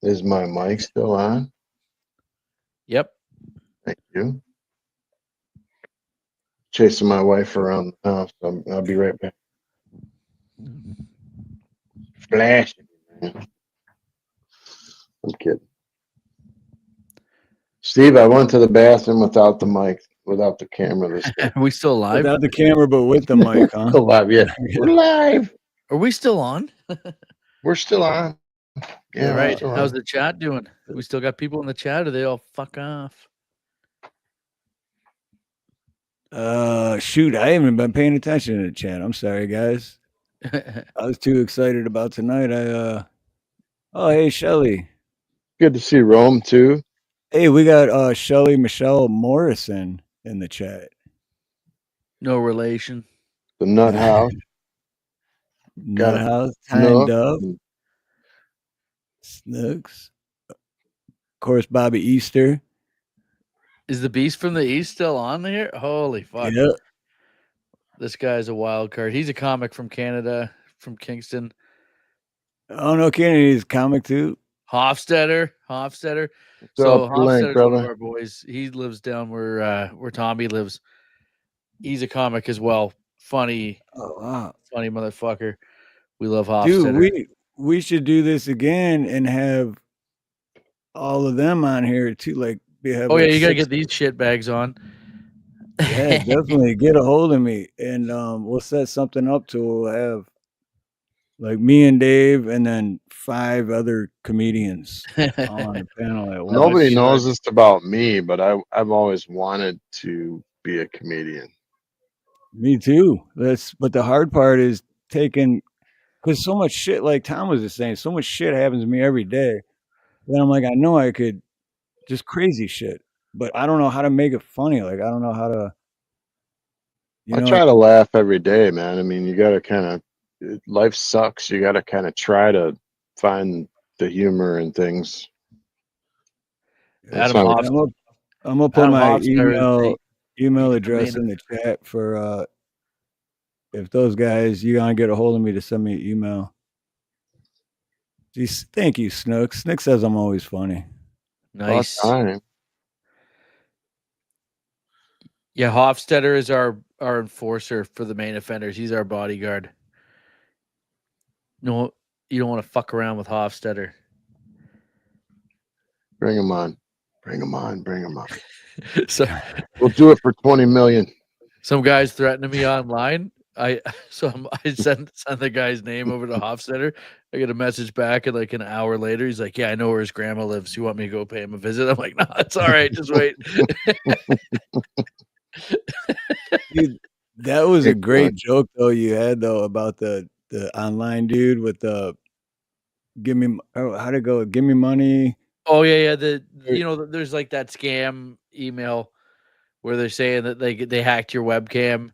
Is my mic still on? Yep. Thank you. Chasing my wife around the house. I'll be right back. Flashing, man. I'm kidding. Steve, I went to the bathroom without the mic, without the camera this time. Are we still live? Without the camera, but with the mic, huh? Still live, yeah. We're live. Are we still on? We're still on. Yeah, right. How's the chat doing? We still got people in the chat, or they all fuck off? Shoot, I haven't been paying attention to the chat. I'm sorry, guys. I was too excited about tonight. Oh, hey, Shelly. Good to see Rome too. Hey, we got Shelly Michelle Morrison in the chat. No relation. The Nut House. Nut House, Tying Dove. Snooks. Of course, Bobby Easter. Is the Beast from the East still on here? Holy fuck. Yeah. This guy's a wild card. He's a comic from Canada, from Kingston. Oh, no, Kennedy's a comic too. Hofstetter. So Hofstetter's one of our boys. He lives down where Tommy lives. He's a comic as well. Funny. Oh, wow. Funny motherfucker. We love Hofstetter. Dude, we should do this again and have all of them on here too. Like, oh yeah, you gotta get these shit bags on. Yeah, definitely get a hold of me, and we'll set something up to we'll have like me and Dave, and then 5 other comedians on the panel at once. Nobody knows this about me, but I've always wanted to be a comedian. Me too. But the hard part is taking, because so much shit, like Tom was just saying, so much shit happens to me every day. Then I'm like, I know I could, just crazy shit, but I don't know how to make it funny. Like, I don't know how to. I try to laugh every day, man. I mean, you got to kind of, life sucks. You got to kind of try to find the humor in things. I'm gonna put my email address in the chat for if those guys, you gonna get a hold of me to send me an email. Jeez, thank you, Snook. Snook says I'm always funny. Nice. Yeah, Hofstetter is our enforcer for the main offenders. He's our bodyguard. No, you don't want to fuck around with Hofstetter. Bring him on. Bring him on. Bring him on. So we'll do it for 20 million. Some guy's threatening me online. I sent the guy's name over to Hofstetter. I get a message back, and like an hour later, he's like, "Yeah, I know where his grandma lives. You want me to go pay him a visit?" I'm like, "No, it's all right. Just wait." Dude, that was a great joke though you had though about the online dude with the how'd it go? Give me money. Oh yeah. There's like that scam email where they're saying that they hacked your webcam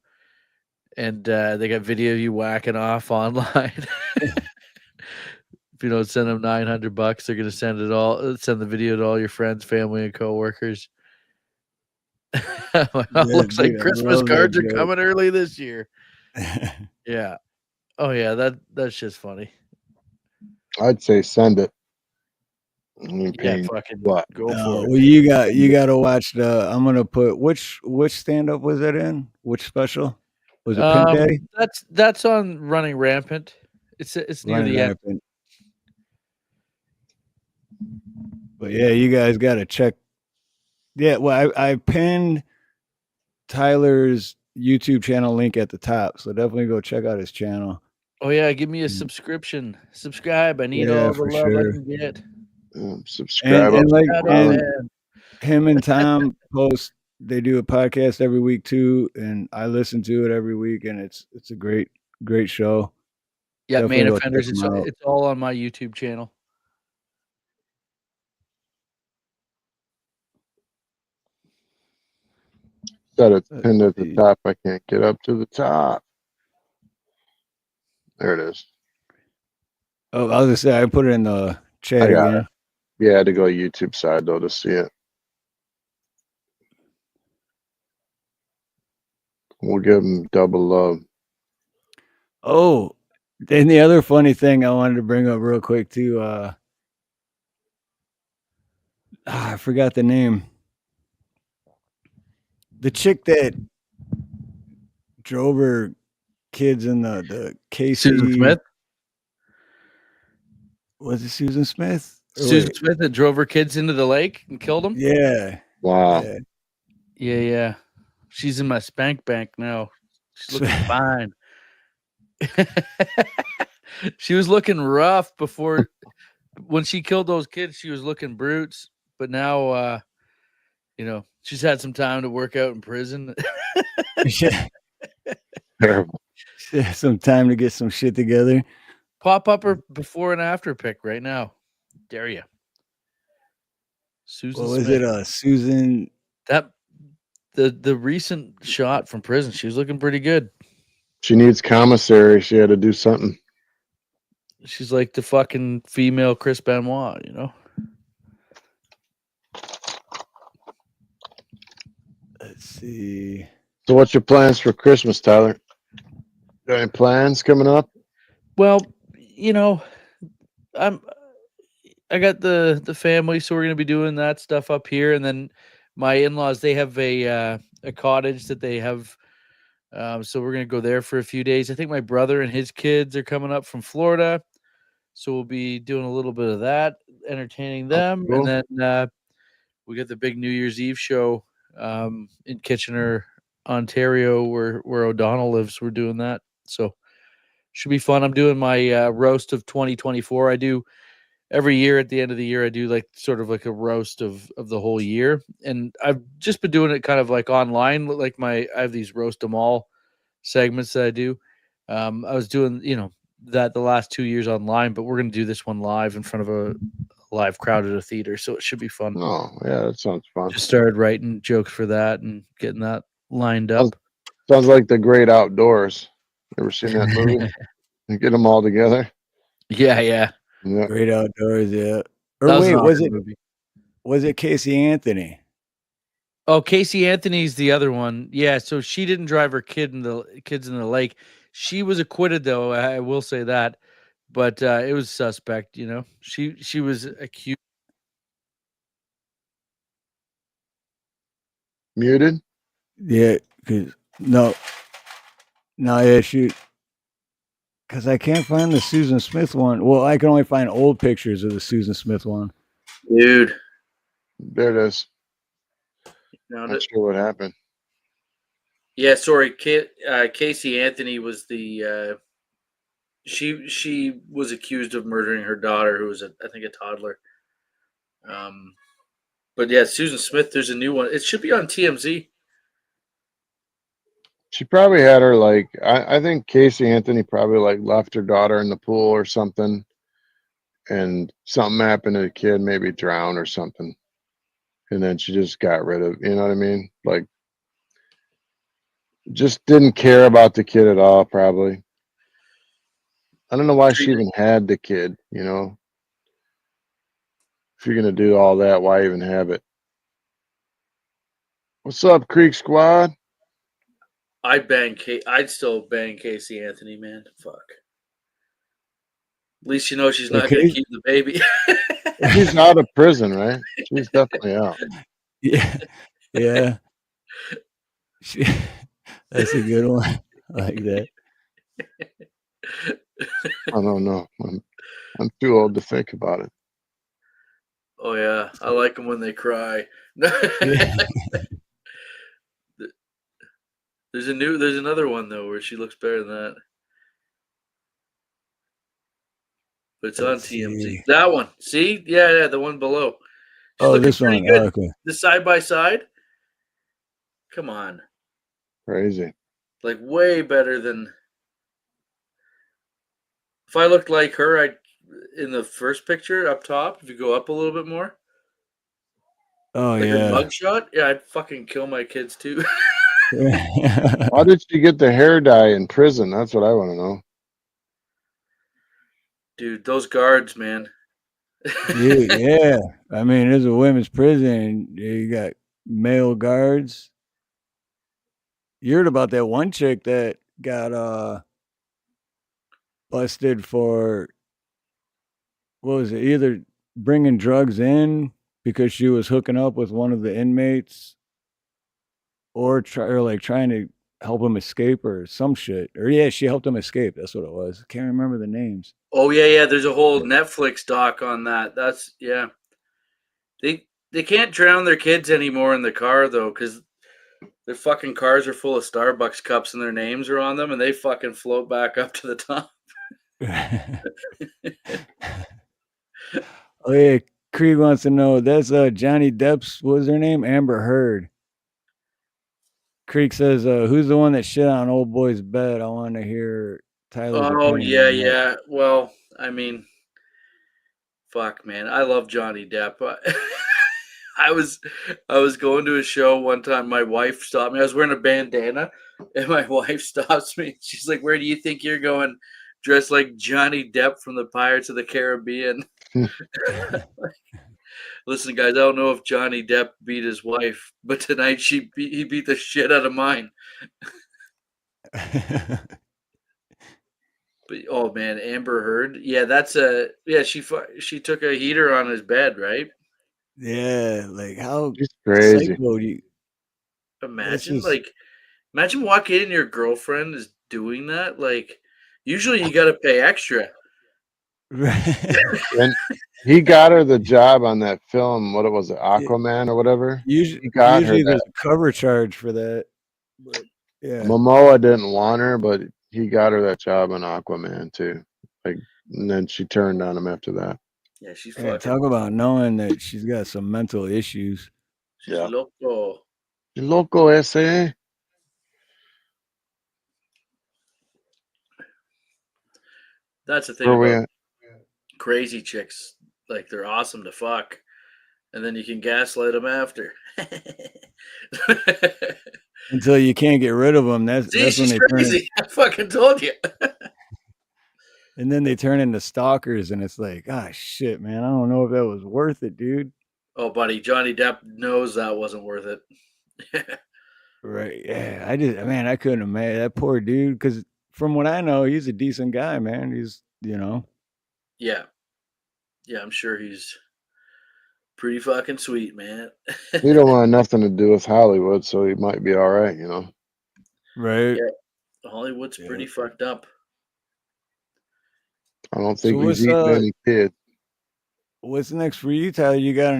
and they got video of you whacking off online. If you don't send them $900, they're gonna send the video to all your friends, family, and coworkers. Looks like Christmas cards are coming early this year. Yeah. Oh yeah, that's just funny. I'd say send it. Yeah, fucking what? go for it. Well, you got to watch the. I'm gonna put which stand up was that in? Which special was it? Pimp Daddy. That's on Running Rampant. It's near Running the end. Rampant. But yeah, you guys got to check. Yeah, well, I pinned Tyler's YouTube channel link at the top, so definitely go check out his channel. Oh yeah, give me a subscription. Subscribe. I need Yeah, all the for love sure. I can get. Subscribe. And like and him and Tom post. They do a podcast every week too, and I listen to it every week, and it's a great show. Yeah, Definitely Main go check Offenders. them out. It's all on my YouTube channel. Got it pinned at the top. I can't get up to the top. There it is. Oh, I was gonna say I put it in the chat I got again. it. Yeah, I had to go YouTube side though to see it. We'll give them double love. Oh, and the other funny thing I wanted to bring up real quick too. I forgot the name. The chick that drove her kids in the KC. Susan Smith. Was it Susan Smith? Susan Smith that drove her kids into the lake and killed them. Yeah. Wow. Yeah. She's in my spank bank now. She's looking fine. She was looking rough before when she killed those kids. She was looking brutes, but now, she's had some time to work out in prison. Yeah. Terrible. Some time to get some shit together. Pop up her before and after pic right now. Dare you? Susan. What was Smith. it? Susan. That the recent shot from prison. She was looking pretty good. She needs commissary. She had to do something. She's like the fucking female Chris Benoit, you know? Let's see. So what's your plans for Christmas, Tyler? Got any plans coming up? Well, I got the family, so we're gonna be doing that stuff up here, and then my in-laws, they have a cottage that they have, so we're gonna go there for a few days. I think my brother and his kids are coming up from Florida, so we'll be doing a little bit of that, entertaining them, cool. and then we got the big New Year's Eve show in Kitchener, Ontario, where O'Donnell lives. We're doing that, so should be fun. I'm doing my roast of 2024. I do every year at the end of the year. I do like sort of like a roast of the whole year, and I've just been doing it kind of like online. Like I have these roast them all segments that I do. I was doing that the last 2 years online, but we're gonna do this one live in front of a live crowd at a theater, so it should be fun. Oh yeah, that sounds fun. Just started writing jokes for that and getting that lined up. Sounds like The Great Outdoors. Ever seen that movie? You get them all together. Yeah. Great Outdoors, yeah. Or wait, was it Casey Anthony? Oh, Casey Anthony's the other one. Yeah, so she didn't drive her kids in the lake. She was acquitted, though. I will say that, but it was suspect. She was accused. Muted. Yeah, yeah, shoot. Because I can't find the Susan Smith one. Well, I can only find old pictures of the Susan Smith one. Dude. There it is. Not sure what happened. Yeah, sorry. Casey Anthony was the she was accused of murdering her daughter, who was I think a toddler. But yeah, Susan Smith, there's a new one. It should be on TMZ. She probably had her I think Casey Anthony probably left her daughter in the pool or something, and something happened to the kid, maybe drowned or something, and then she just got rid of. You know what I mean? Just didn't care about the kid at all. Probably. I don't know why she even had the kid. If you're gonna do all that, why even have it? What's up, Creek Squad? I'd still bang Casey Anthony, man. Fuck. At least she's not going to keep the baby. She's out of prison, right? She's definitely out. Yeah, yeah. That's a good one. I like that. I don't know. I'm too old to think about it. Oh yeah, I like them when they cry. There's another one though where she looks better than that. But it's on TMZ. That one. See? Yeah, the one below. She's this one. Good. Oh, okay. The side by side. Come on. Crazy. Like way better than. If I looked like her, in the first picture up top, if you go up a little bit more. Oh like yeah. Her mugshot? Yeah, I'd fucking kill my kids too. How did she get the hair dye in prison? That's what I want to know. Dude, those guards, man. Yeah. I mean, there's a women's prison. You got male guards. You heard about that one chick that got busted for, what was it? Either bringing drugs in because she was hooking up with one of the inmates, or trying to help him escape or some shit. Or yeah, she helped him escape. That's what it was. I can't remember the names. Oh yeah. There's a whole Netflix doc on that. That's yeah. They can't drown their kids anymore in the car though, because their fucking cars are full of Starbucks cups and their names are on them, and they fucking float back up to the top. Oh yeah, Krieg wants to know. That's Johnny Depp's. What was her name? Amber Heard. Krieg says, "Who's the one that shit on old boy's bed?" I want to hear Tyler's opinion. Oh yeah. Well, I mean, fuck, man. I love Johnny Depp. I was going to a show one time. My wife stopped me. I was wearing a bandana, and my wife stops me. She's like, "Where do you think you're going? Dressed like Johnny Depp from the Pirates of the Caribbean." Listen, guys, I don't know if Johnny Depp beat his wife, but tonight he beat the shit out of mine. But oh man, Amber Heard. Yeah, she took a heater on his bed, right? Yeah, like how crazy. Psycho you imagine imagine walking in, your girlfriend is doing that. Like usually you got to pay extra. And he got her the job on that film. What was it, Aquaman or whatever? Usually her there's a cover charge for that. But yeah, Momoa didn't want her, but he got her that job on Aquaman too. Like, and then she turned on him after that. Yeah, she's fucking. Talk about knowing that she's got some mental issues. She's loco. Loco ese. That's the thing about crazy chicks. Like they're awesome to fuck, and then you can gaslight them after. Until you can't get rid of them. That's when they crazy. I fucking told you. And then they turn into stalkers, and it's like, ah, shit, man. I don't know if that was worth it, dude. Oh, buddy, Johnny Depp knows that wasn't worth it. Right? Yeah, I couldn't imagine that poor dude. Because from what I know, he's a decent guy, man. He's, Yeah, I'm sure he's pretty fucking sweet, man. He don't want nothing to do with Hollywood, so he might be all right, Right? Yeah, Hollywood's pretty fucked up. I don't think he's eating any kid. What's next for you, Tyler? You got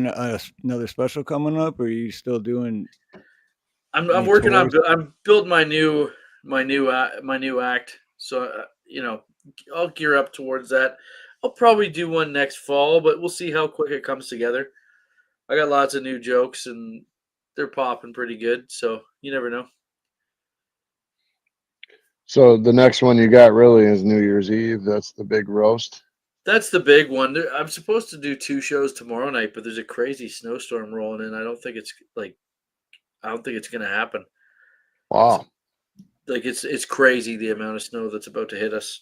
another special coming up, or are you still doing? I'm working on. I'm building my new act. So I'll gear up towards that. I'll probably do one next fall, but we'll see how quick it comes together. I got lots of new jokes, and they're popping pretty good. So you never know. So the next one you got really is New Year's Eve. That's the big roast. That's the big one. I'm supposed to do 2 shows tomorrow night, but there's a crazy snowstorm rolling in. I don't think it's going to happen. Wow. It's crazy the amount of snow that's about to hit us.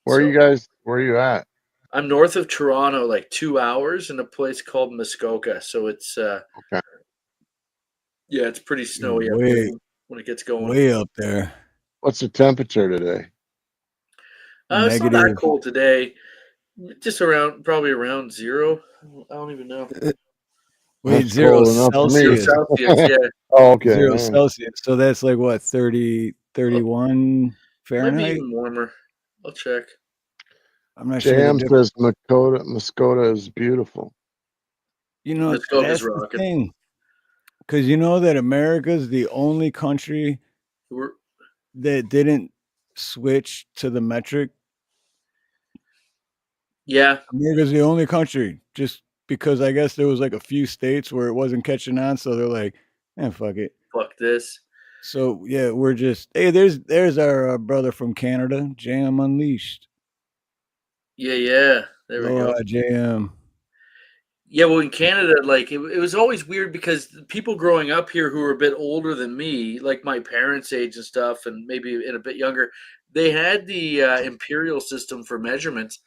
Where are you at? I'm north of Toronto, like 2 hours, in a place called Muskoka. So it's okay. Yeah, it's pretty snowy up here when it gets going. Way up there. What's the temperature today? It's not that cold today. Just probably around 0. I don't even know. Wait, That's 0 cold enough for me. Zero Celsius. Celsius, yeah. Oh, okay. 0 all right. Celsius. So that's like what, 30, 31 Might be Fahrenheit? even warmer. I'll check. I'm not sure. JM says Muskota is beautiful. You know, Muskoka's that's the rocking. thing. Because you know that America's the only country that didn't switch to the metric. Yeah. America's the only country, just because I guess there was like a few states where it wasn't catching on, so they're like, fuck it. Fuck this. So yeah, we're just there's our brother from Canada, JM Unleashed. Yeah. There we go. JM. Yeah, well, in Canada, like it was always weird because people growing up here who were a bit older than me, like my parents' age and stuff, and maybe in a bit younger, they had the imperial system for measurements.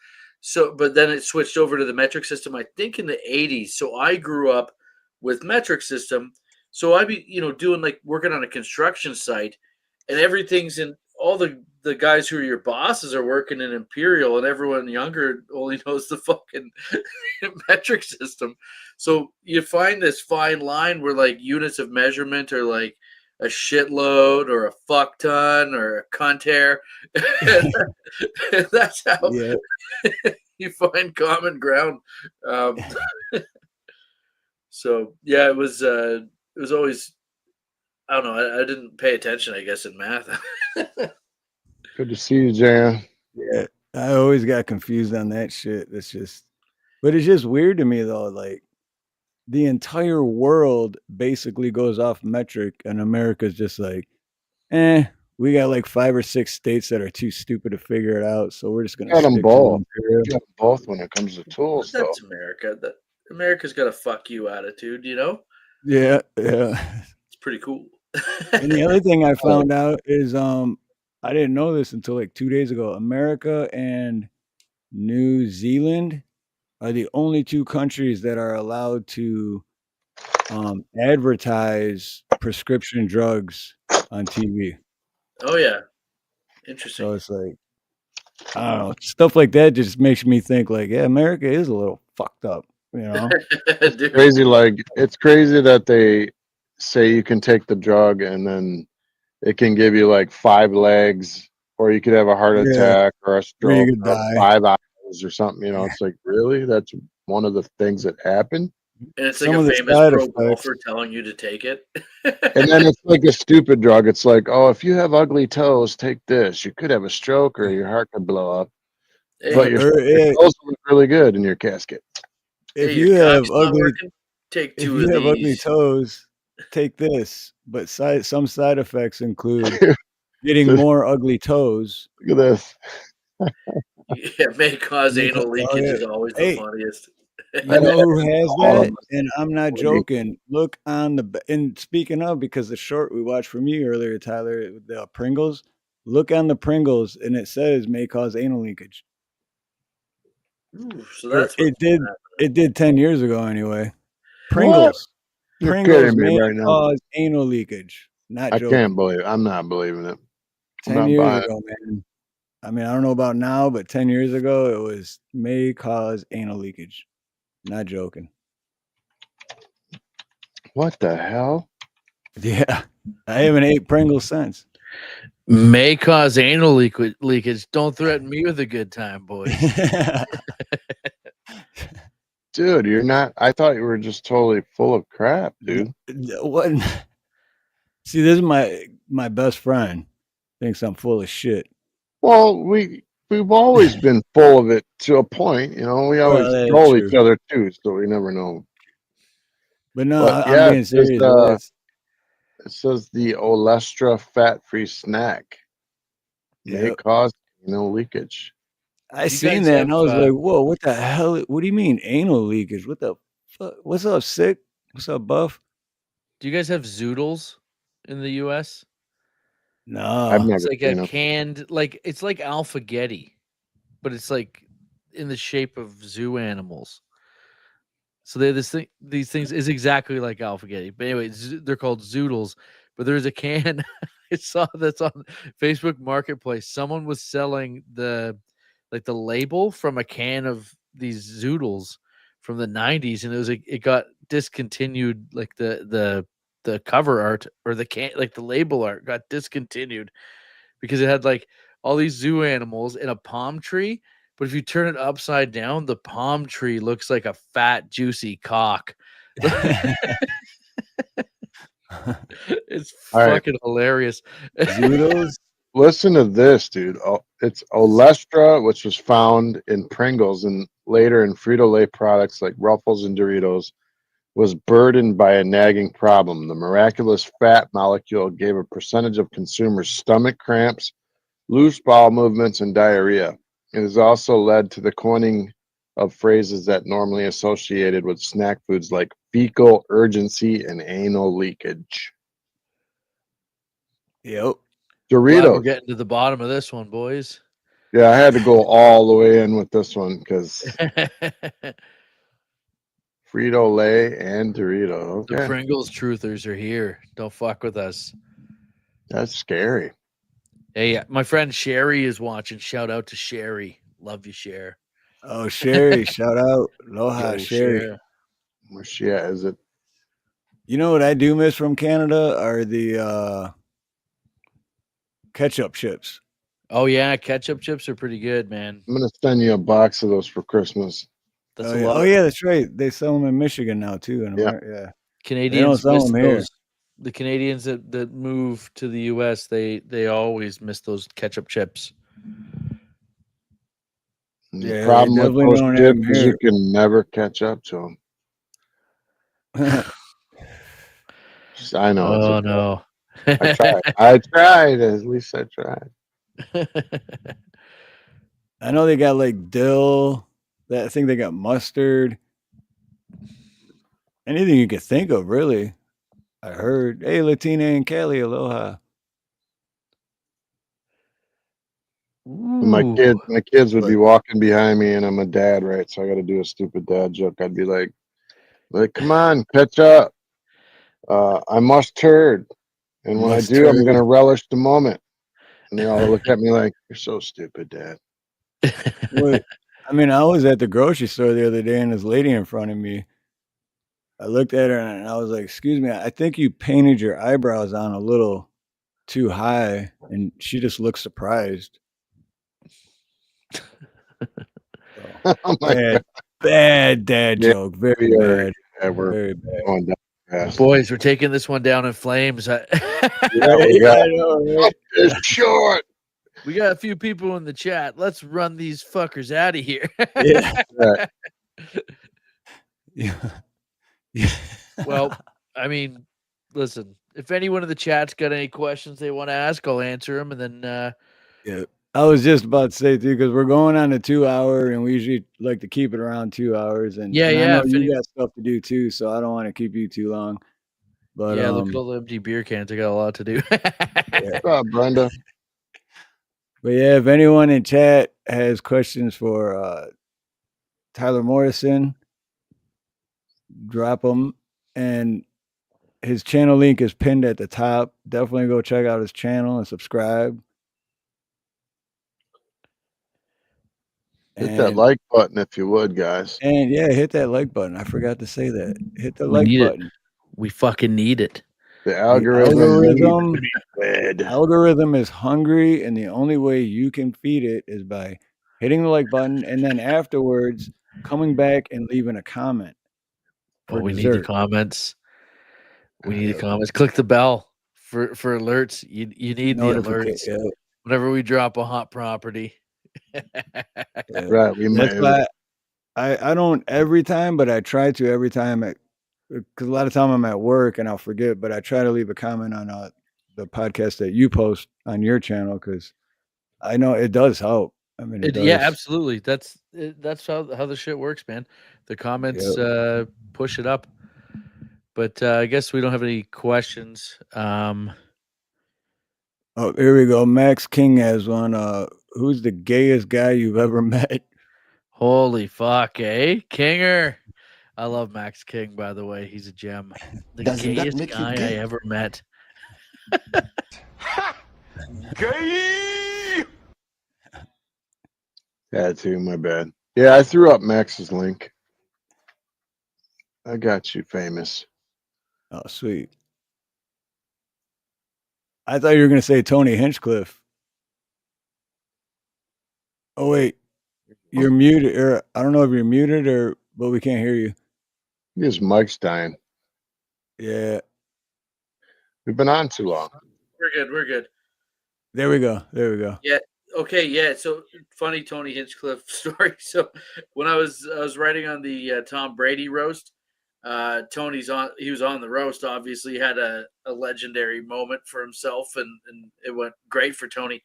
So, but then it switched over to the metric system, I think, in the 80s. So I grew up with metric system. So I'd be, doing like working on a construction site, and everything's in all the guys who are your bosses are working in imperial, and everyone younger only knows the fucking metric system. So you find this fine line where like units of measurement are like a shitload or a fuck ton or a contair. And that's how you find common ground. So yeah, it was always, I don't know, I didn't pay attention, I guess, in math. Good to see you, Jan. Yeah, I always got confused on that shit. But it's just weird to me though. Like the entire world basically goes off metric, and America's just like, we got like 5 or 6 states that are too stupid to figure it out, so we're just gonna Got them stick both. to them. Got them both when it comes to tools. That's America. America's got a fuck you attitude, Yeah. It's pretty cool. And the other thing I found out is I didn't know this until like 2 days ago. America and New Zealand are the only 2 countries that are allowed to advertise prescription drugs on TV. Oh yeah. Interesting. So it's like, I don't know, stuff like that just makes me think like, yeah, America is a little fucked up, It's crazy. Like it's crazy that they say you can take the drug and then it can give you like 5 legs, or you could have a heart attack or a stroke or 5 hours or something. It's like, really? That's one of the things that happen. And it's like a famous pro golfer telling you to take it. And then it's like a stupid drug. It's like, oh, if you have ugly toes, take this. You could have a stroke or your heart could blow up. But your toes look really good in your casket. If you have ugly, take 2 if you of have ugly these. toes, take this. But some side effects include getting more ugly toes. Look at this. Yeah, may cause anal leakage is always the funniest. You know who has that? And I'm not joking. Look on and speaking of, because the short we watched from you earlier, Tyler, the Pringles. Look on the Pringles, and it says may cause anal leakage. Ooh, so that's it did 10 years ago anyway. Pringles. You're Pringles kidding me may right now. cause anal leakage. Not joking. I can't believe it. I'm not believing it. 10 years ago, man. I mean, I don't know about now, but 10 years ago, it was may cause anal leakage. Not joking. What the hell? Yeah. I haven't ate Pringles since. May cause anal leakage. Don't threaten me with a good time, boys. Dude, you're not. I thought you were just totally full of crap, dude. What? See, this is my best friend. Thinks I'm full of shit. Well, we've always been full of it to a point. We always troll each other too, so we never know. But no, I'm being serious. It says the Olestra fat-free snack may cause anal leakage. I seen that and I was like, whoa, what the hell? What do you mean anal leakage? What the fuck? What's up, Sick? What's up, Buff? Do you guys have zoodles in the US? No. I've never it's like seen a canned, like it's like alphagetti, but it's like in the shape of zoo animals. So these things is exactly like alphagetti. But anyway, they're called zoodles. But there's a can I saw that's on Facebook Marketplace. Someone was selling the like the label from a can of these zoodles from the 90s, and it got discontinued. Like the cover art or the can, like the label art got discontinued because it had like all these zoo animals in a palm tree. But if you turn it upside down, the palm tree looks like a fat, juicy cock. It's fucking hilarious. Zoodles. Listen to this, dude. Oh, it's Olestra, which was found in Pringles and later in Frito-Lay products like Ruffles and Doritos, was burdened by a nagging problem. The miraculous fat molecule gave a percentage of consumers stomach cramps, loose bowel movements, and diarrhea. It has also led to the coining of phrases that normally associated with snack foods like fecal urgency and anal leakage. Yep. Doritos. Glad we're getting to the bottom of this one, boys. Yeah, I had to go all the way in with this one because Frito-Lay and Dorito. The Okay. Pringles truthers are here. Don't fuck with us. That's scary. Hey, my friend Sherry is watching. Shout out to Sherry. Love you, Cher. Oh, Sherry. Shout out. Aloha, Yo, Sherry. Cher. Where's she at? Is it? You know what I do miss from Canada are the ketchup chips. Oh, yeah. Ketchup chips are pretty good, man. I'm going to send you a box of those for Christmas. That's Oh, a yeah. lot. Oh, yeah, that's right. They sell them in Michigan now, too. In Yeah. America. Yeah. Canadians they don't miss sell 'em here. those. The Canadians that move to the U.S., they always miss those ketchup chips. The Yeah, problem they with definitely those don't have 'em chips is here. you can never catch up to them. I know. Oh, It's no. I tried. I tried. At least I tried. I know they got like dill. I think they got mustard. Anything you could think of, really. I heard. Hey, Latina and Kelly, aloha. My kids would be walking behind me, and I'm a dad, right? So I got to do a stupid dad joke. I'd be like, come on, catch up. I must turd, and when I do, I'm gonna relish the moment. And they all look at me like, "You're so stupid, Dad." Wait, I mean, I was at the grocery store the other day, and this lady in front of me, I looked at her and I was like, "Excuse me, I think you painted your eyebrows on a little too high," and she just looked surprised. Oh my God. Bad dad joke, very bad. Yeah, we're very bad. going down fast. Boys, we're taking this one down in flames. Yeah, we got it's short. We got a few people in the chat. Let's run these fuckers out of here. Yeah. Right. Yeah. Well, I mean, listen, if anyone in the chat's got any questions they want to ask, I'll answer them. And then, Yeah. I was just about to say, too, because we're going on a 2 hour and we usually like to keep it around 2 hours. And Yeah, and yeah, I know if you any- got stuff to do, too, so I don't want to keep you too long. But yeah, look at all the empty beer cans. I got a lot to do. What's up, Brenda? But yeah, if anyone in chat has questions for Tyler Morrison, drop them. And his channel link is pinned at the top. Definitely go check out his channel and subscribe. Hit that like button if you would, guys. And yeah, hit that like button. I forgot to say that. Hit the We like need button. it. We fucking need it. The algorithm needs to be fed. Algorithm is hungry, and the only way you can feed it is by hitting the like button, and then afterwards coming back and leaving a comment. Oh, we need the comments. We need the comments. Click the bell for alerts. You need the alerts. Yeah. Whenever we drop a hot property. Right. We That's might. why I don't every time, but I try to every time because a lot of time I'm at work and I'll forget, but I try to leave a comment on the podcast that you post on your channel because I know it does help. I mean, it does. Yeah, absolutely. That's how the shit works, man. The comments push it up. But I guess we don't have any questions. Oh, here we go. Max King has one. Who's the gayest guy you've ever met? Holy fuck, eh? Kinger. I love Max King, by the way. He's a gem. The Doesn't that gayest make you guy gay? I ever met. Gay! Had to, my bad. Yeah, I threw up Max's link. I got you, famous. Oh, sweet. I thought you were going to say Tony Hinchcliffe. Oh, wait. You're muted. Or I don't know if you're muted or, but we can't hear you. His mic's dying. Yeah. We've been on too long. We're good. We're good. There we go. There we go. Yeah. Okay. Yeah. So funny Tony Hinchcliffe story. So when I was writing on the Tom Brady roast, he was on the roast. Obviously, had a legendary moment for himself, and it went great for Tony.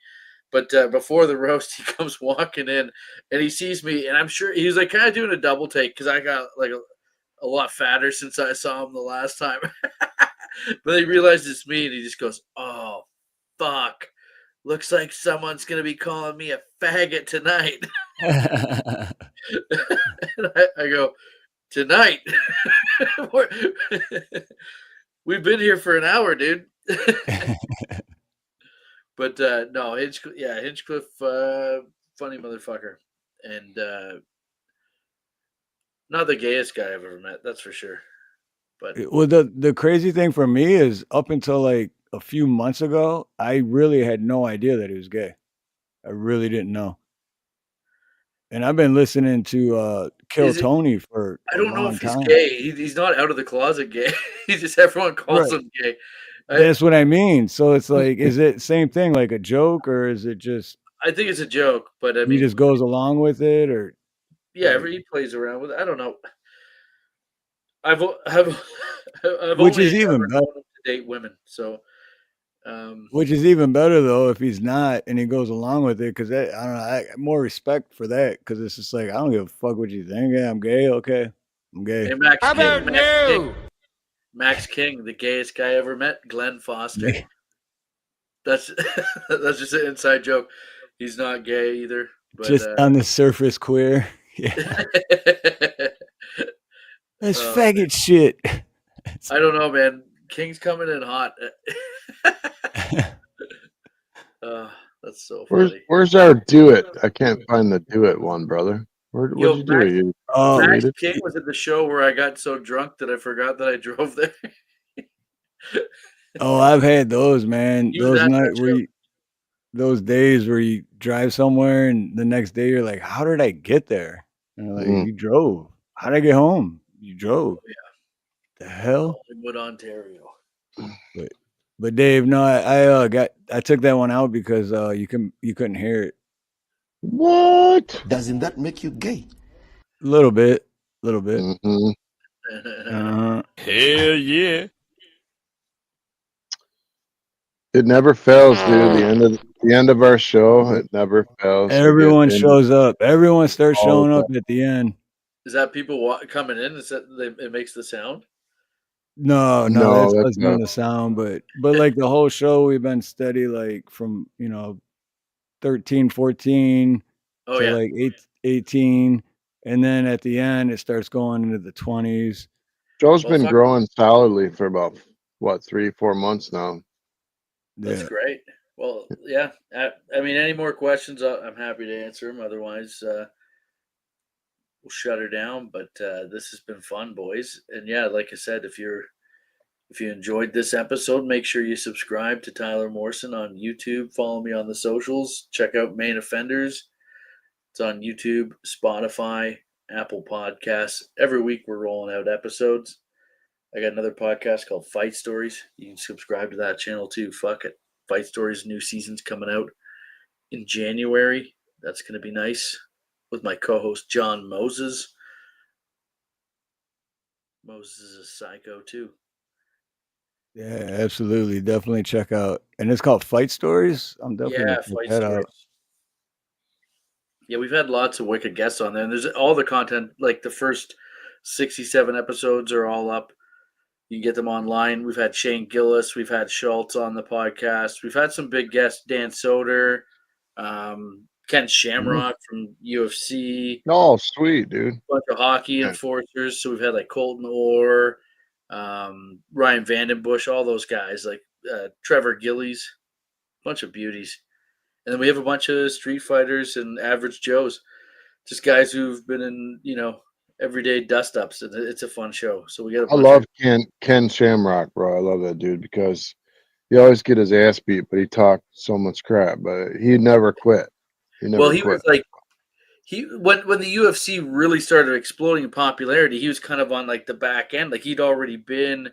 But before the roast, he comes walking in, and he sees me, and I'm sure he was like kind of doing a double take because I got like a lot fatter since I saw him the last time. But he realized it's me, and he just goes, "Oh, fuck! Looks like someone's gonna be calling me a faggot tonight." And I go, "Tonight? We've been here for an hour, dude." But no, Hinchcliffe, funny motherfucker, and not the gayest guy I've ever met, that's for sure. But well, the crazy thing for me is up until like a few months ago, I really had no idea that he was gay. I really didn't know. And I've been listening to Kill Tony for I don't know if he's time. gay. He's not out of the closet gay. He's just everyone calls him gay. That's what I mean. So it's like, is it same thing, like a joke, or is it just? I think it's a joke, but I mean, he just goes along with it, or yeah, he plays around with it. I don't know. I've which only is even ever better. known him to date women, so. Which is even better though if he's not and he goes along with it, because I don't know, I more respect for that, because it's just like I don't give a fuck what you think. Yeah, I'm gay. Okay, I'm gay. Hey, Max King, the gayest guy I ever met, Glenn Foster. That's just an inside joke. He's not gay either. But, just on the surface queer. Yeah. That's faggot shit. I don't know, man. King's coming in hot. That's so funny. Where's our do it? I can't find the do it one, brother. What'd you do? Max King was at the show where I got so drunk that I forgot that I drove there. Oh, I've had those, man. Those days where you drive somewhere and the next day you're like, how did I get there? And you're like, you drove. How did I get home? You drove. Oh, yeah. The hell? Collingwood, Ontario. But Dave, no, I took that one out because you couldn't hear it. What? Doesn't that make you gay? A little bit. Mm-hmm. Hell yeah. It never fails, dude. The end of our show, it never fails. Everyone shows up. Everyone starts showing up at the end. Is that people coming in? Is that it makes the sound? No, that's us doing the sound, but like the whole show, we've been steady, like from 13, 14 to like 18, and then at the end it starts going into the 20s. Joe's been growing solidly for about 3-4 months now. That's great. Well, yeah. I mean, any more questions? I'm happy to answer them. Otherwise, we'll shut her down. But this has been fun, boys. And yeah, like I said, if you enjoyed this episode, make sure you subscribe to Tyler Morrison on YouTube. Follow me on the socials. Check out Main Offenders. It's on YouTube, Spotify, Apple Podcasts. Every week we're rolling out episodes. I got another podcast called Fight Stories. You can subscribe to that channel too. Fuck it. Fight Stories new season's coming out in January. That's going to be nice with my co-host John Moses. Moses is a psycho too. Yeah, absolutely. Definitely check out. And it's called Fight Stories. I'm definitely gonna check that out. Yeah, we've had lots of wicked guests on there. And there's all the content, like the first 67 episodes are all up. You can get them online. We've had Shane Gillis. We've had Schultz on the podcast. We've had some big guests, Dan Soder, Ken Shamrock from UFC. Oh, sweet, dude. A bunch of hockey enforcers. So we've had like Colton Orr, Ryan Vandenbush, all those guys, like Trevor Gillies, bunch of beauties. And then we have a bunch of street fighters and average Joes. just guys who've been in, everyday dust ups, and it's a fun show. So we got a I bunch love Ken Shamrock, bro. I love that dude because he always get his ass beat, but he talked so much crap. But he never quit. He never he quit. was like when the UFC really started exploding in popularity, he was kind of on like the back end. Like he'd already been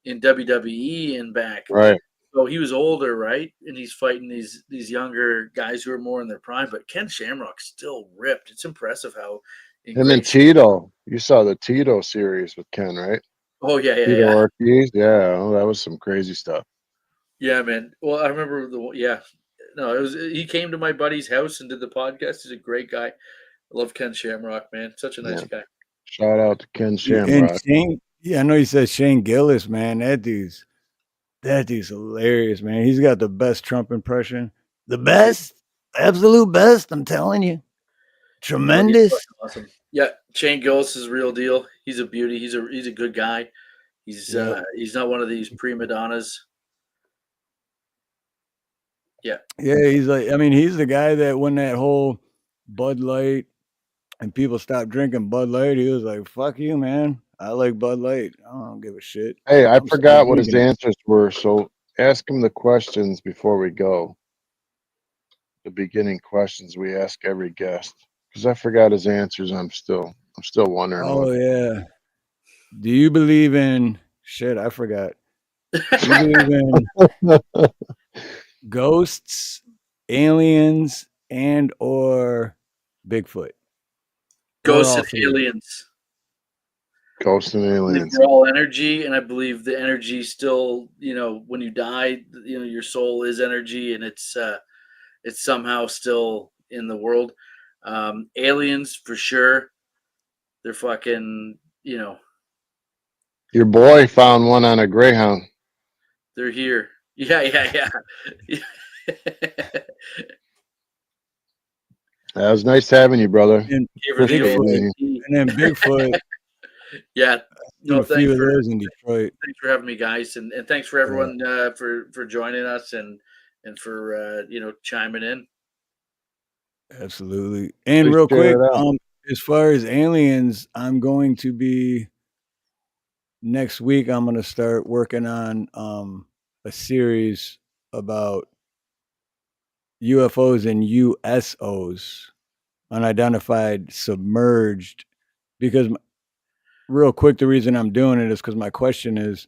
in WWE and back. Right. So he was older, right? And he's fighting these younger guys who are more in their prime. But Ken Shamrock's still ripped. It's impressive how Him and Tito. You saw the Tito series with Ken, right? Oh yeah, Tito Ortiz. Yeah, oh, that was some crazy stuff. Yeah, man. Well, I remember No, it was he came to my buddy's house and did the podcast. He's a great guy. I love Ken Shamrock, man. Such a nice guy. Shout out to Ken And Shamrock. Shane, I know you said Shane Gillis, man. That dude's hilarious, man. He's got the best Trump impression. The best, absolute best. I'm telling you, tremendous. Awesome. Yeah, Shane Gillis is real deal. He's a beauty. He's a good guy. He's not one of these prima donnas. Yeah. Yeah, he's like, I mean, he's the guy that when that whole Bud Light and people stopped drinking Bud Light, he was like, "Fuck you, man. I like Bud Light. I don't give a shit." Hey, I forgot what his answers were, so ask him the questions before we go. The beginning questions we ask every guest, because I forgot his answers. I'm still wondering. Oh yeah. Do you believe in shit? I forgot. Do you believe in ghosts, aliens, and or Bigfoot? Ghosts and aliens. Ghosts and aliens. They're all energy, and I believe the energy still, when you die, your soul is energy, and it's somehow still in the world. Aliens for sure. They're fucking, Your boy found one on a Greyhound. They're here. Yeah. That was nice having you, brother. And then Bigfoot. Yeah. No, thanks for those in Detroit. Thanks for having me, guys, and thanks for everyone for joining us and for chiming in. Absolutely. And real quick, as far as aliens, I'm going to be next week. I'm going to start working on a series about UFOs and USOs, unidentified submerged, because real quick, the reason I'm doing it is because my question is,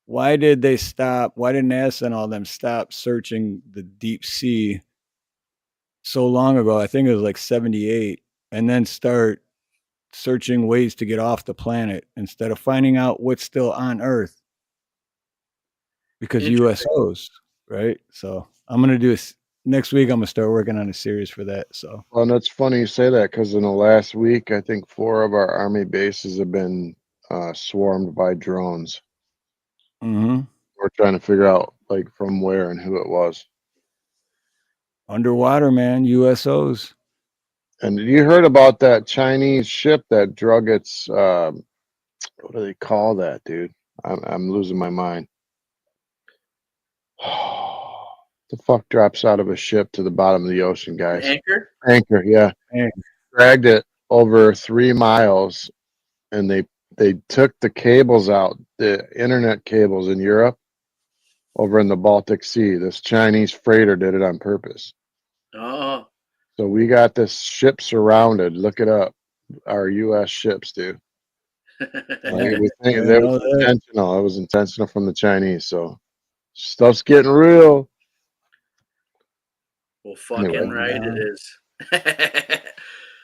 why did NASA and all them stop searching the deep sea so long ago? I think it was like 78, and then start searching ways to get off the planet instead of finding out what's still on Earth, because USOs, right? So I'm going to do next week. I'm going to start working on a series for that. So, well, and it's funny you say that, because in the last week, I think 4 of our Army bases have been swarmed by drones. Mm-hmm. We're trying to figure out like from where and who it was. Underwater, man, USOs. And you heard about that Chinese ship that drug its what do they call that, dude? I'm losing my mind. The fuck drops out of a ship to the bottom of the ocean, guys? Anchor, yeah. Dragged it over 3 miles, and they took the cables out, the internet cables in Europe, over in the Baltic Sea. This Chinese freighter did it on purpose. Oh. So we got this ship surrounded. Look it up. Our U.S. ships, dude. We think that was intentional. It was intentional from the Chinese. So stuff's getting real. Well, fucking right it is.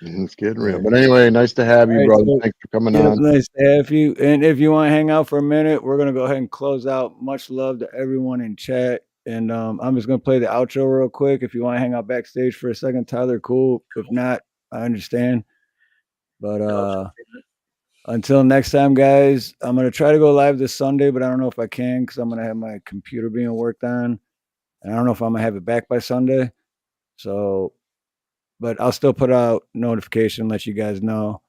It's getting real. But anyway, nice to have you, brother. Thanks for coming on. Nice to have you. And if you want to hang out for a minute, we're going to go ahead and close out. Much love to everyone in chat. And I'm just going to play the outro real quick. If you want to hang out backstage for a second, Tyler, cool. If not, I understand. But until next time, guys, I'm going to try to go live this Sunday, but I don't know if I can, because I'm going to have my computer being worked on. And I don't know if I'm going to have it back by Sunday. So, but I'll still put out notification, let you guys know.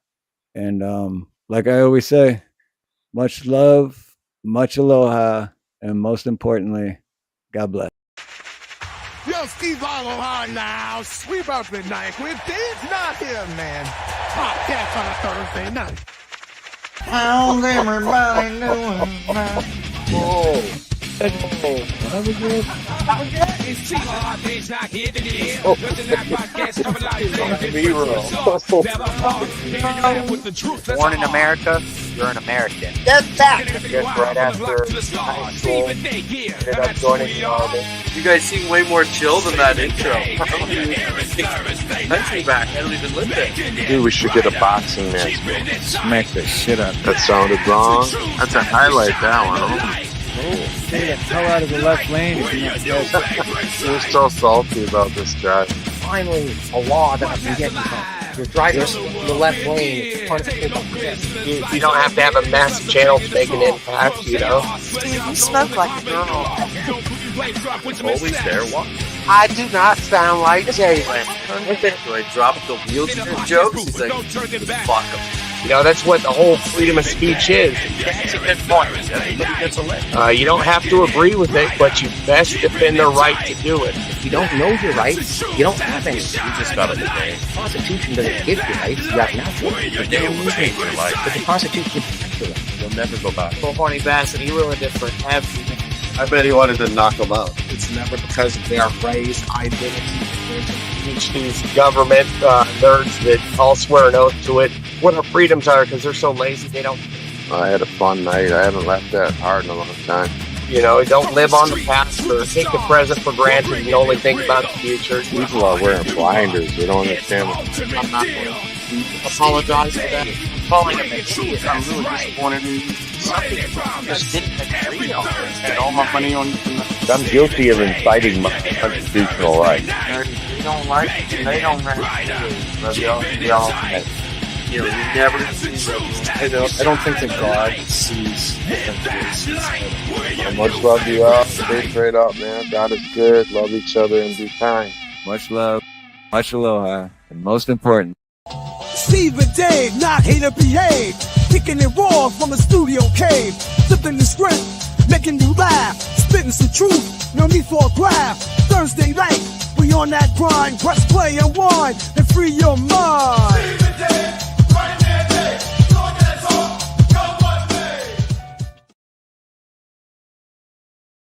And like I always say, much love, much aloha, and most importantly, God bless. Yo, Steve Harloha now. Sweep up the night with Dave's not here, man. Podcast on a Thursday night. How's everybody doing now? Whoa. Born in America, you're an American. Get back! I guess right after high school, ended up joining the Army. You guys seem way more chill than that intro. Country back. I don't even live there. Dude, we should get a boxing match. Smack the shit out. That sounded wrong. That's a highlight, that one. Get the hell out of the left lane if you're not dead. We're so salty about this guy. Finally, a law that I can get from. You're driving in the left lane. You don't have to have a massive channel to make an impact, you know? Steve, you smoke like a girl. Always there. What? I do not sound like Jalen. Do I drop the wheelchair jokes? He's like, fuck him. You know, that's what the whole freedom of speech is. That's a good point. Everybody gets a leg. You don't have to agree with it, but you best defend the right to do it. If you don't know your rights, you don't have any. You just got it today. The Constitution doesn't give you rights, you have natural rights. Your day will change your life. But the Constitution gives you rights. You'll never go back. Well, Horny Bassett, he ruined it for everything. I bet he wanted to knock him out. It's never because of their race, identity, Teach these government nerds that all swear an oath to it what our freedoms are because they're so lazy they don't. I had a fun night. I haven't laughed that hard in a long time. You know, don't live on the past or take the present for granted and only think about the future. People are wearing blinders. They don't understand. I'm not going to apologize for that. Calling him an idiot. I'm really disappointed in you. Something just didn't agree on. Spent all my money on. I'm guilty of inciting my constitutional rights. You don't like it. They don't like it. Y'all. You know, you never see. I don't think that God sees. Much love to you all. Stay straight up, man. God is good. Love each other and be kind. Much love, much aloha, and most important. Steve and Dave, not here to behave. Kicking it raw from a studio cave. Flipping the script, making you laugh. Spitting some truth, no need for a graph. Thursday night, we on that grind. Press play and wine and free your mind. Steve and Dave.